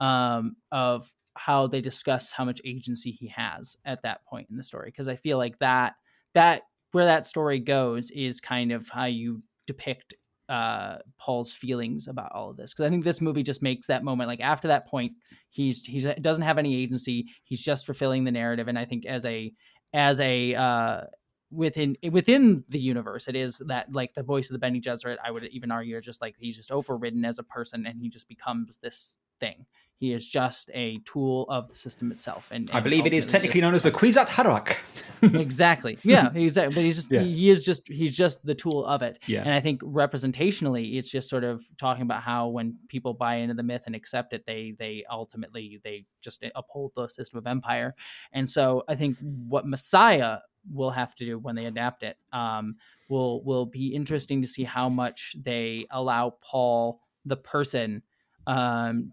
of how they discuss how much agency he has at that point in the story, because I feel like that where that story goes is kind of how you depict Paul's feelings about all of this. Because I think this movie just makes that moment, like after that point, he doesn't have any agency. He's just fulfilling the narrative. And I think as a within the universe, it is that like the voice of the Benny Gesserit, I would even argue, just like he's just overridden as a person and he just becomes this thing. He is just a tool of the system itself. And I believe it is technically known as the Kwisatz Haderach. Exactly. Yeah, exactly. But he's just the tool of it. Yeah. And I think representationally, it's just sort of talking about how when people buy into the myth and accept it, they ultimately just uphold the system of empire. And so I think what Messiah will have to do when they adapt it will be interesting to see how much they allow Paul the person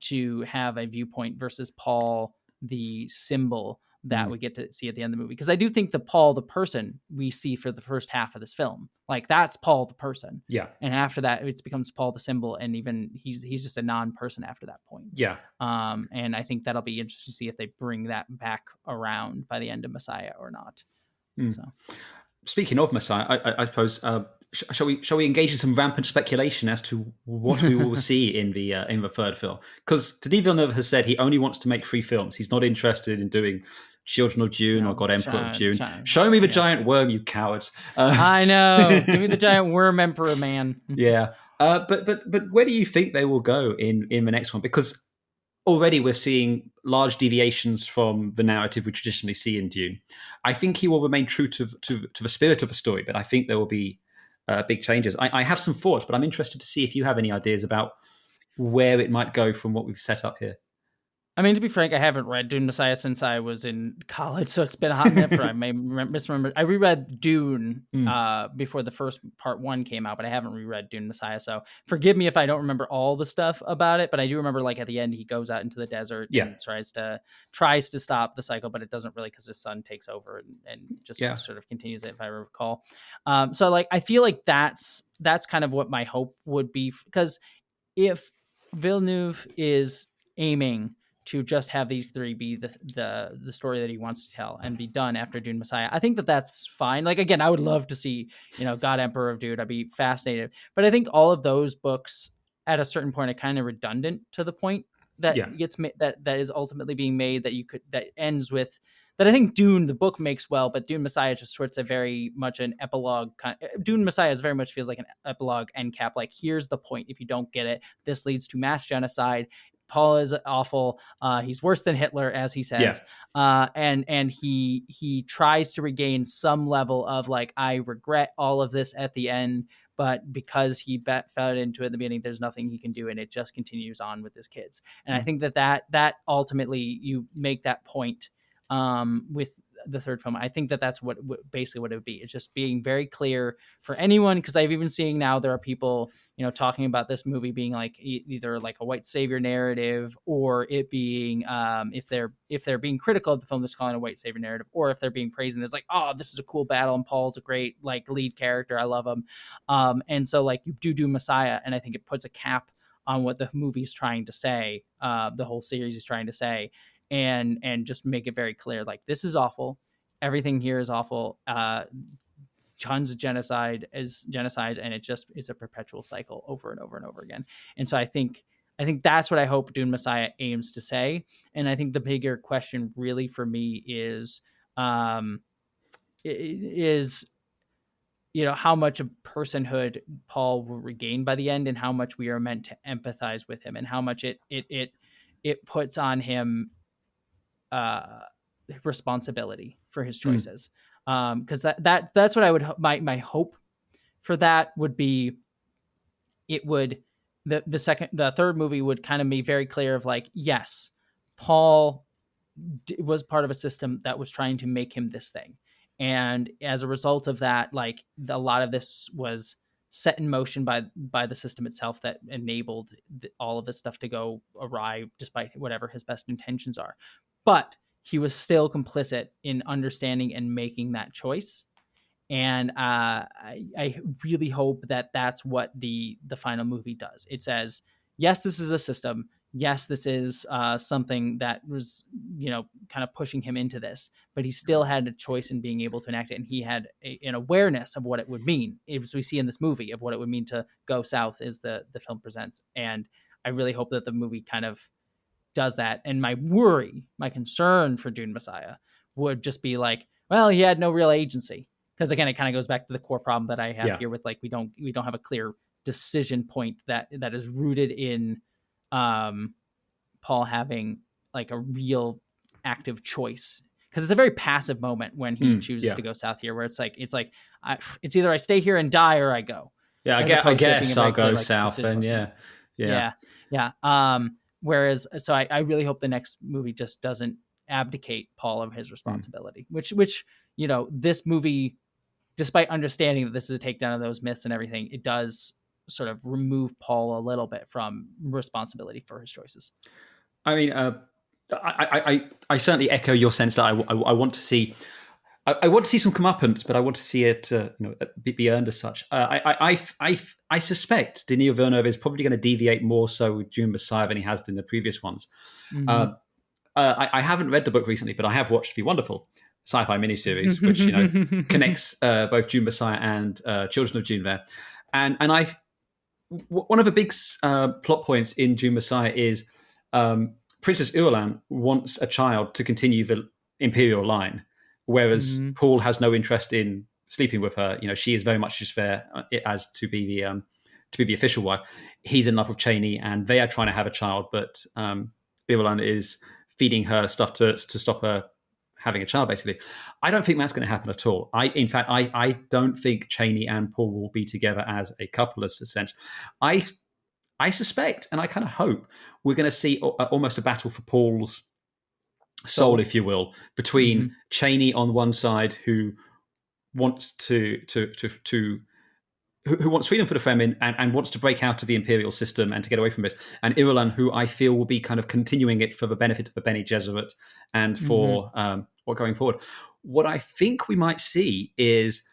to have a viewpoint versus Paul the symbol that we get to see at the end of the movie. Because I do think the Paul the person we see for the first half of this film, like that's Paul the person. Yeah. And after that, it becomes Paul the symbol, and even he's just a non-person after that point. Yeah. And I think that'll be interesting to see if they bring that back around by the end of Messiah or not. So. Speaking of Messiah, I suppose shall we engage in some rampant speculation as to what we will see in the third film? Because Denis Villeneuve has said he only wants to make 3 films. He's not interested in doing Children of Dune or God Emperor of Dune. Show me the giant worm, you cowards! I know. Give me the giant worm emperor, man. Yeah. But where do you think they will go in the next one? Because already we're seeing large deviations from the narrative we traditionally see in Dune. I think he will remain true to the spirit of the story, but I think there will be big changes. I have some thoughts, but I'm interested to see if you have any ideas about where it might go from what we've set up here. I mean, to be frank, I haven't read Dune Messiah since I was in college, so it's been a hot minute for I may misremember. I reread Dune before the first part 1 came out, but I haven't reread Dune Messiah, so forgive me if I don't remember all the stuff about it, but I do remember, like, at the end, he goes out into the desert and tries to stop the cycle, but it doesn't really, because his son takes over and just sort of continues it, if I recall. So, like, I feel like that's kind of what my hope would be, because if Villeneuve is aiming to just have these 3 be the story that he wants to tell and be done after Dune Messiah, I think that that's fine. Like, again, I would love to see, God Emperor of Dune. I'd be fascinated. But I think all of those books at a certain point are kind of redundant to the point that gets that is ultimately being made, that ends with that. I think Dune, the book, makes well, but Dune Messiah just sorts of very much an epilogue. Dune Messiah very much feels like an epilogue end cap. Like, here's the point. If you don't get it, this leads to mass genocide. Paul is awful. He's worse than Hitler, as he says. And he tries to regain some level of, like, I regret all of this at the end, but because he fell into it at the beginning, there's nothing he can do, and it just continues on with his kids. And I think that ultimately you make that point with the third film. I think that's what basically what it would be. It's just being very clear for anyone, because I've even seen now there are people talking about this movie being like either like a white savior narrative, or it being if they're being critical of the film, just calling it a white savior narrative, or if they're being praising it's like, oh, this is a cool battle and Paul's a great, like, lead character, I love him. And so, like, you do Messiah, and I think it puts a cap on what the movie's trying to say, the whole series is trying to say, and just make it very clear, like, this is awful, everything here is awful, tons of genocides, and it just is a perpetual cycle over and over and over again. And so I think that's what I hope Dune Messiah aims to say. And I think the bigger question really for me is how much of personhood Paul will regain by the end, and how much we are meant to empathize with him, and how much it puts on him responsibility for his choices. Because that's what I would my hope for that would be. It would the third movie would kind of be very clear of, like, yes, Paul was part of a system that was trying to make him this thing, and as a result of that, like, a lot of this was set in motion by the system itself that enabled all of this stuff to go awry, despite whatever his best intentions are. But he was still complicit in understanding and making that choice. And I really hope that that's what the final movie does. It says, yes, this is a system. Yes, this is something that was, kind of pushing him into this, but he still had a choice in being able to enact it. And he had an awareness of what it would mean, as we see in this movie, of what it would mean to go south as the film presents. And I really hope that the movie kind of does that. And my concern for Dune Messiah would just be like, well, he had no real agency. Because again, it kind of goes back to the core problem that I have here with, like, we don't have a clear decision point that is rooted in Paul having, like, a real active choice. Because it's a very passive moment when he chooses to go south here, where it's like it's either I stay here and die or I go. Yeah, I guess I'll go south, and whereas, so I really hope the next movie just doesn't abdicate Paul of his responsibility, which this movie, despite understanding that this is a takedown of those myths and everything, it does sort of remove Paul a little bit from responsibility for his choices. I mean, I certainly echo your sense that I want to see. I want to see some comeuppance, but I want to see it be earned as such. I suspect Denis Villeneuve is probably going to deviate more so with Dune Messiah than he has in the previous ones. Mm-hmm. I haven't read the book recently, but I have watched the wonderful sci-fi miniseries, which connects both Dune Messiah and Children of Dune there. And one of the big plot points in Dune Messiah is Princess Irulan wants a child to continue the imperial line, whereas Paul has no interest in sleeping with her. She is very much just there as to be the official wife. He's in love with Chani, and they are trying to have a child, but Irulan is feeding her stuff to stop her having a child, basically. I don't think that's going to happen at all. In fact, I don't think Chani and Paul will be together as a couple, as a sense. I suspect, and I kind of hope, we're going to see almost a battle for Paul's soul, if you will, between Chani on one side, who wants who wants freedom for the Fremen and wants to break out of the imperial system and to get away from this, and Irulan, who I feel will be kind of continuing it for the benefit of the Benny Gesserit and for going forward. What I think we might see is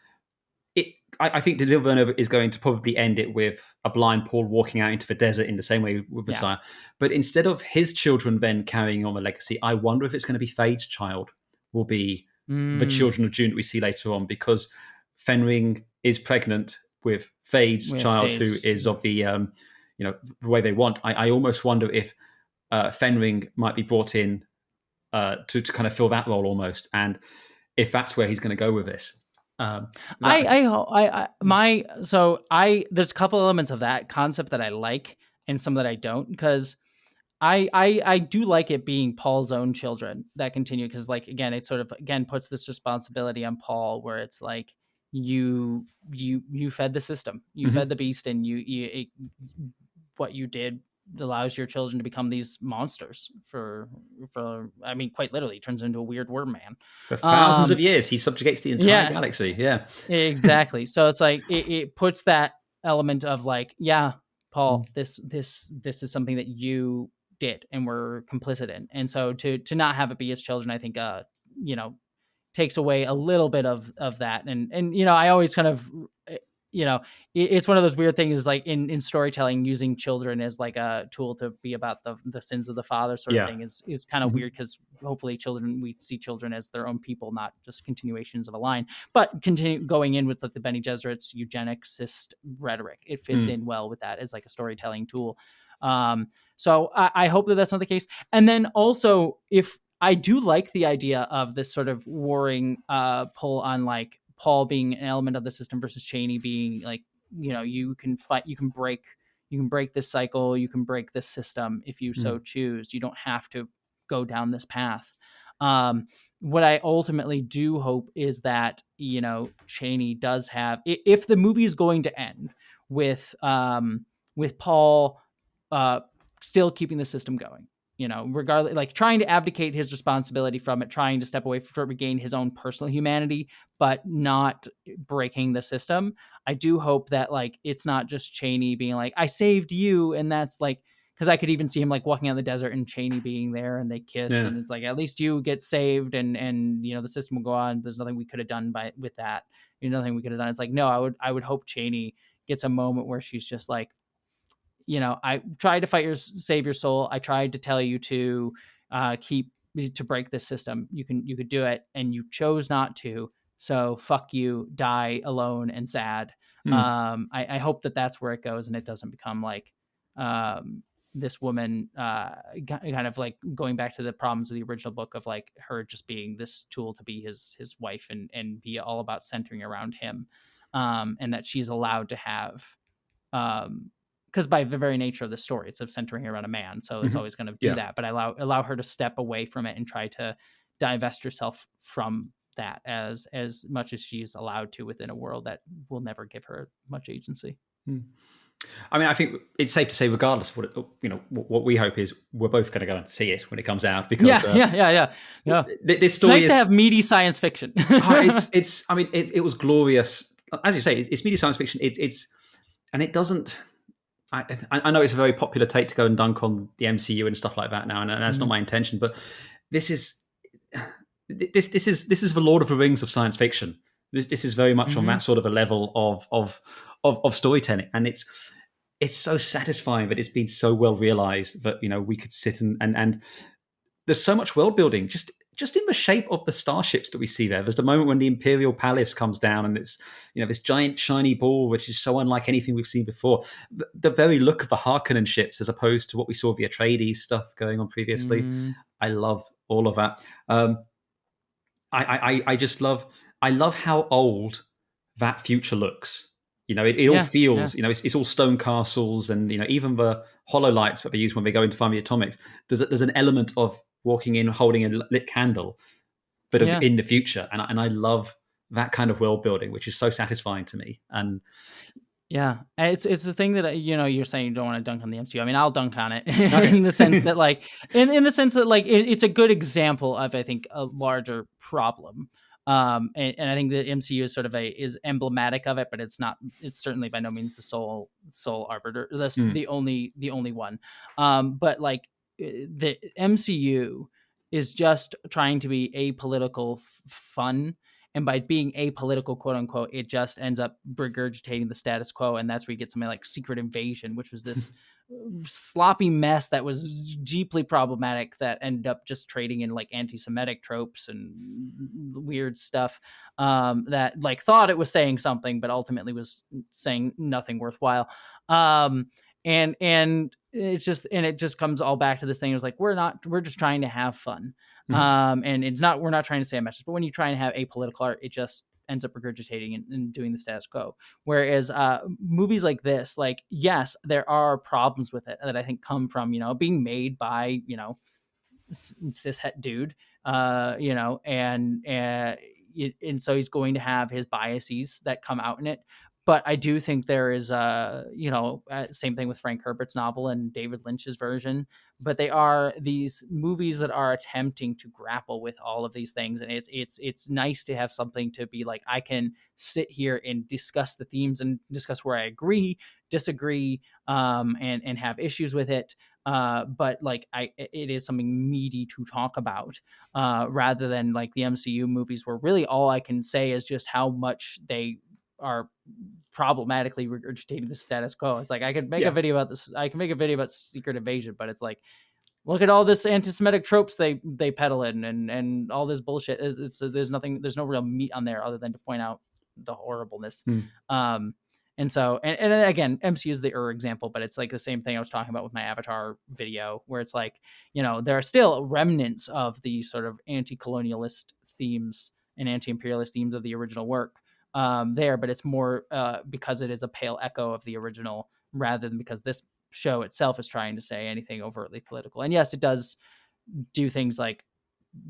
I think the Villeneuve is going to probably end it with a blind Paul walking out into the desert in the same way with Messiah. But instead of his children then carrying on the legacy, I wonder if it's going to be Feyd's child will be the children of Dune that we see later on, because Fenring is pregnant with Feyd's child, who is of the the way they want. I almost wonder if Fenring might be brought in to kind of fill that role almost, and if that's where he's going to go with this. There's a couple elements of that concept that I like and some that I don't, because I do like it being Paul's own children that continue, because like again it sort of puts this responsibility on Paul, where it's like you fed the system, you fed the beast, and what you did allows your children to become these monsters for I mean, quite literally turns into a weird worm man for thousands of years. He subjugates the entire galaxy. Exactly. So it's like it puts that element of like, Paul, this is something that you did and were complicit in, and so to not have it be his children, I think takes away a little bit of that. And I always kind of it's one of those weird things, like in storytelling, using children as like a tool to be about the sins of the father sort of thing is kind of weird, because hopefully we see children as their own people, not just continuations of a line. But continue going in with like the Benny Gesserit's eugenicist rhetoric, it fits in well with that as like a storytelling tool. So I hope that that's not the case. And then also, if I do like the idea of this sort of warring pull on like Paul being an element of the system versus Chani being like, you can fight, you can break this cycle, you can break this system if you so choose. You don't have to go down this path. What I ultimately do hope is that, Chani does have, if the movie is going to end with Paul still keeping the system going, regardless, like trying to abdicate his responsibility from it, trying to step away from it, regain his own personal humanity, but not breaking the system. I do hope that like it's not just Chani being like, I saved you, and that's like, because I could even see him like walking out in the desert and Chani being there and they kiss, and it's like, at least you get saved, and the system will go on. There's nothing we could have done with that. Nothing we could have done. It's like, no, I would hope Chani gets a moment where she's just like, I tried to save your soul. I tried to tell you to break this system. You could do it, and you chose not to. So fuck you, die alone and sad. I hope that that's where it goes, and it doesn't become like this woman kind of like going back to the problems of the original book of like her just being this tool to be his wife and be all about centering around him, and that she's allowed to have. Because by the very nature of the story, it's of centering around a man, so it's always going to do that. But allow her to step away from it and try to divest herself from that as much as she's allowed to within a world that will never give her much agency. I mean, I think it's safe to say, regardless of what we hope is, we're both going to go and see it when it comes out, because yeah. This story it's nice to have meaty science fiction. it's I mean, it was glorious, as you say. It's meaty science fiction. And it doesn't. I know it's a very popular take to go and dunk on the MCU and stuff like that now, and that's not my intention. But this is the Lord of the Rings of science fiction. This is very much on that sort of a level of storytelling, and it's so satisfying that it's been so well realized that we could sit and there's so much world building just in the shape of the starships that we see there. There's the moment when the Imperial Palace comes down, and it's this giant shiny ball, which is so unlike anything we've seen before. The very look of the Harkonnen ships, as opposed to what we saw of the Atreides stuff going on previously. I love all of that. I love how old that future looks. It all Yeah, yeah, feels, it's all stone castles, and even the hollow lights that they use when they go in to find the atomics. There's an element of walking in holding a lit candle, but of yeah. in the future, and I love that kind of world building, which is so satisfying to me. And Yeah, and it's the thing that you're saying you don't want to dunk on the MCU. I mean, I'll dunk on it okay, in the sense that like in the sense that like it's a good example of I think a larger problem. And I think the MCU is sort of is emblematic of it, but it's not. It's certainly by no means the sole arbiter. Mm. The only one. But like the MCU is just trying to be apolitical fun, and by being apolitical, quote unquote, it just ends up regurgitating the status quo, and that's where you get something like Secret Invasion, which was this sloppy mess that was deeply problematic that ended up just trading in like anti-Semitic tropes and weird stuff that like thought it was saying something but ultimately was saying nothing worthwhile. And it just comes all back to this thing. It was like we're just trying to have fun. Mhm. And we're not trying to say a message, but when you try and have apolitical art, it just ends up regurgitating and doing the status quo. Whereas movies like this, like, yes, there are problems with it that I think come from, being made by, cishet dude, and so he's going to have his biases that come out in it. But I do think there is same thing with Frank Herbert's novel and David Lynch's version. But they are these movies that are attempting to grapple with all of these things, and it's nice to have something to be like I can sit here and discuss the themes and discuss where I agree, disagree, and have issues with it. But like it is something meaty to talk about, rather than like the MCU movies, where really all I can say is just how much they are problematically regurgitating the status quo. It's like I could make a Yeah. video about this. I can make a video about Secret Invasion, but it's like, look at all this anti-Semitic tropes they peddle in, and all this bullshit. There's no real meat on there other than to point out the horribleness. Mm. And so, and again, MCU is the example, but it's like the same thing I was talking about with my Avatar video, where it's like, there are still remnants of the sort of anti-colonialist themes and anti-imperialist themes of the original work there, but it's more because it is a pale echo of the original rather than because this show itself is trying to say anything overtly political. And yes, it does do things like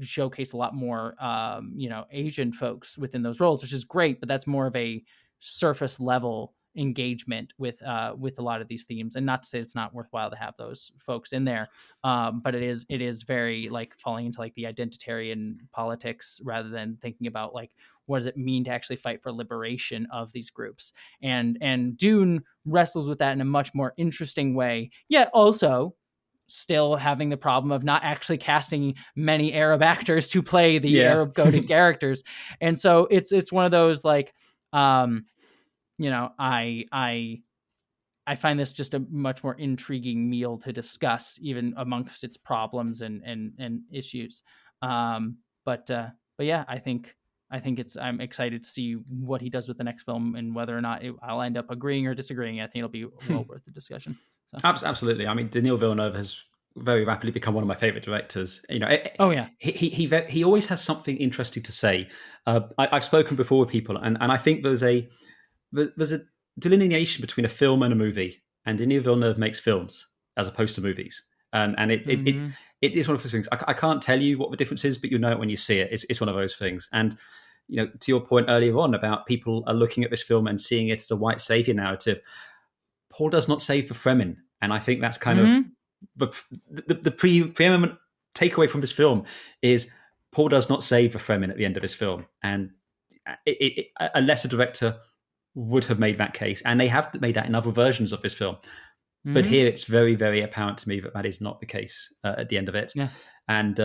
showcase a lot more Asian folks within those roles, which is great, but that's more of a surface level engagement with a lot of these themes. And not to say it's not worthwhile to have those folks in there, but it is very like falling into like the identitarian politics rather than thinking about like what does it mean to actually fight for liberation of these groups. And Dune wrestles with that in a much more interesting way, yet also still having the problem of not actually casting many Arab actors to play the Yeah. Arab coded characters. And so it's one of those like, I find this just a much more intriguing meal to discuss, even amongst its problems and issues. But yeah, I think I'm excited to see what he does with the next film and whether or not I'll end up agreeing or disagreeing. I think it'll be well worth the discussion. So. Absolutely. I mean, Denis Villeneuve has very rapidly become one of my favorite directors. Oh yeah, he always has something interesting to say. I've spoken before with people, and I think there's a delineation between a film and a movie. And Denis Villeneuve makes films as opposed to movies, and it is one of those things. I can't tell you what the difference is, but you know it when you see it. It's one of those things. And to your point earlier on about people are looking at this film and seeing it as a white savior narrative. Paul does not save the Fremen, and I think that's kind of the preeminent takeaway from this film is Paul does not save the Fremen at the end of this film, and a lesser director would have made that case, and they have made that in other versions of this film. But here, it's very, very apparent to me that is not the case at the end of it. Yeah. And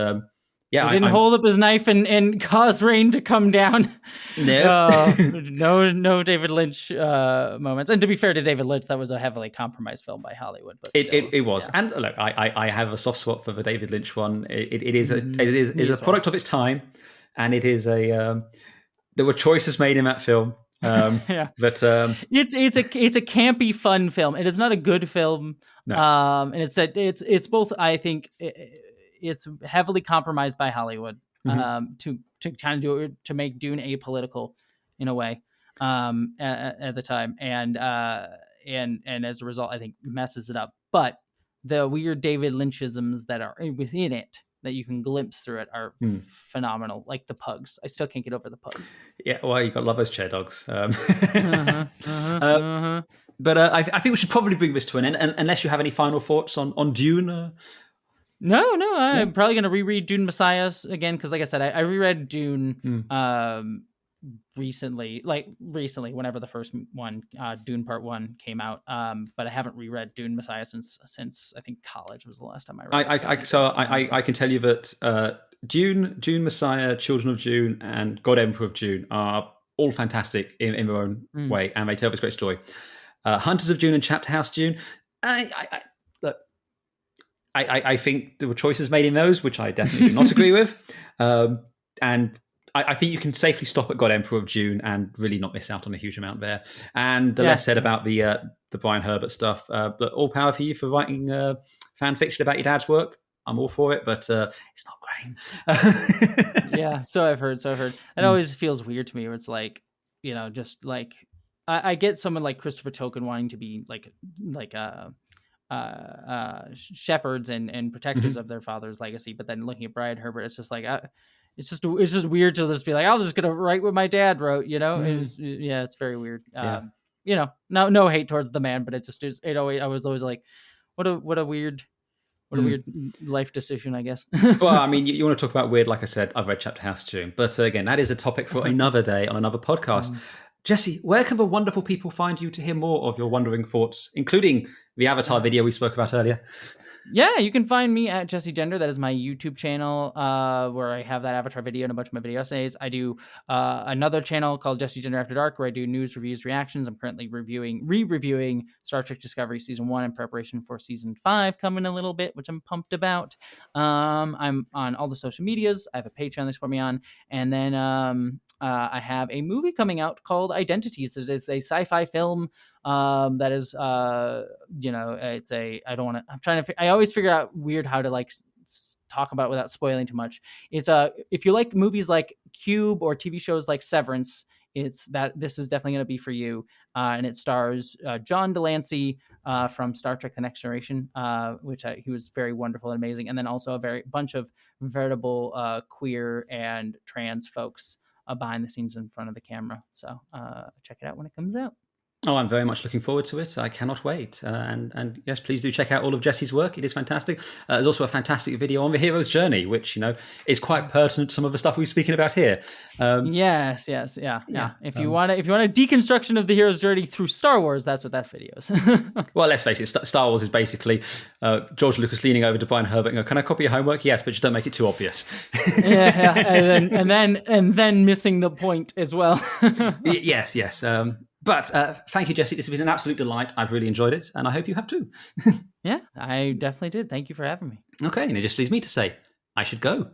he didn't hold up his knife and cause rain to come down. No, no David Lynch moments. And to be fair to David Lynch, that was a heavily compromised film by Hollywood. But it was. Yeah. And look, I have a soft spot for the David Lynch one. It is a product of its time, and it is a. There were choices made in that film. Yeah, but it's a campy, fun film. It is not a good film. No. And it's both. I think it's heavily compromised by Hollywood to kind of do it to make Dune apolitical in a way. at the time, and as a result, I think messes it up. But the weird David Lynchisms that are within it that you can glimpse through it are phenomenal. Like the pugs, I still can't get over the pugs. Yeah, well, you got to love those chair dogs. But I think we should probably bring this to an end, unless you have any final thoughts on Dune. No, I'm probably going to reread Dune Messiah again because, like I said, I reread Dune recently, whenever the first one, Dune Part 1 came out. But I haven't reread Dune Messiah since I think college was the last time I read it. I can tell you that Dune Messiah, Children of Dune, and God Emperor of Dune are all fantastic in their own way, and they tell this great story. Hunters of Dune and Chapter House Dune, I think there were choices made in those which I definitely do not agree with, and I think you can safely stop at God Emperor of Dune and really not miss out on a huge amount there. And the less said about the Brian Herbert stuff. But all power for you for writing fan fiction about your dad's work. I'm all for it, but it's not great. Yeah, so I've heard. It always feels weird to me where it's like, just like I get someone like Christopher Tolkien wanting to be like shepherds and protectors of their father's legacy, but then looking at Brian Herbert, it's just like it's just weird to just be like, I'm just gonna write what my dad wrote, it's very weird. No hate towards the man, but it just is. I was always like, what a weird life decision, I guess. Well, I mean, you want to talk about weird? Like I said, I've read Chapter House Dune, but again, that is a topic for another day on another podcast. Jessie, where can the wonderful people find you to hear more of your wandering thoughts, including the Avatar video we spoke about earlier? Yeah, you can find me at Jessie Gender. That is my YouTube channel where I have that Avatar video and a bunch of my video essays. I do another channel called Jessie Gender After Dark where I do news, reviews, reactions. I'm currently re-reviewing Star Trek Discovery Season 1 in preparation for Season 5 coming a little bit, which I'm pumped about. I'm on all the social medias. I have a Patreon they support me on. And then I have a movie coming out called Identities. It's a sci-fi film that is it's a I always figure out weird how to like talk about it without spoiling too much. It's if you like movies like Cube or TV shows like Severance, this is definitely going to be for you. And it stars John Delancey from Star Trek The Next Generation, which he was very wonderful and amazing, and then also a bunch of veritable queer and trans folks behind the scenes in front of the camera. So check it out when it comes out. Oh, I'm very much looking forward to it. I cannot wait. And yes, please do check out all of Jessie's work. It is fantastic. There's also a fantastic video on the hero's journey, which, is quite pertinent to some of the stuff we're speaking about here. Yes. Yeah. If you want a deconstruction of the hero's journey through Star Wars, that's what that video is. Well, let's face it. Star Wars is basically George Lucas leaning over to Brian Herbert and go, "Can I copy your homework?" "Yes, but just don't make it too obvious." Yeah. And then missing the point as well. Yes. But thank you, Jessie. This has been an absolute delight. I've really enjoyed it, and I hope you have too. Yeah, I definitely did. Thank you for having me. Okay, and it just leaves me to say, I should go.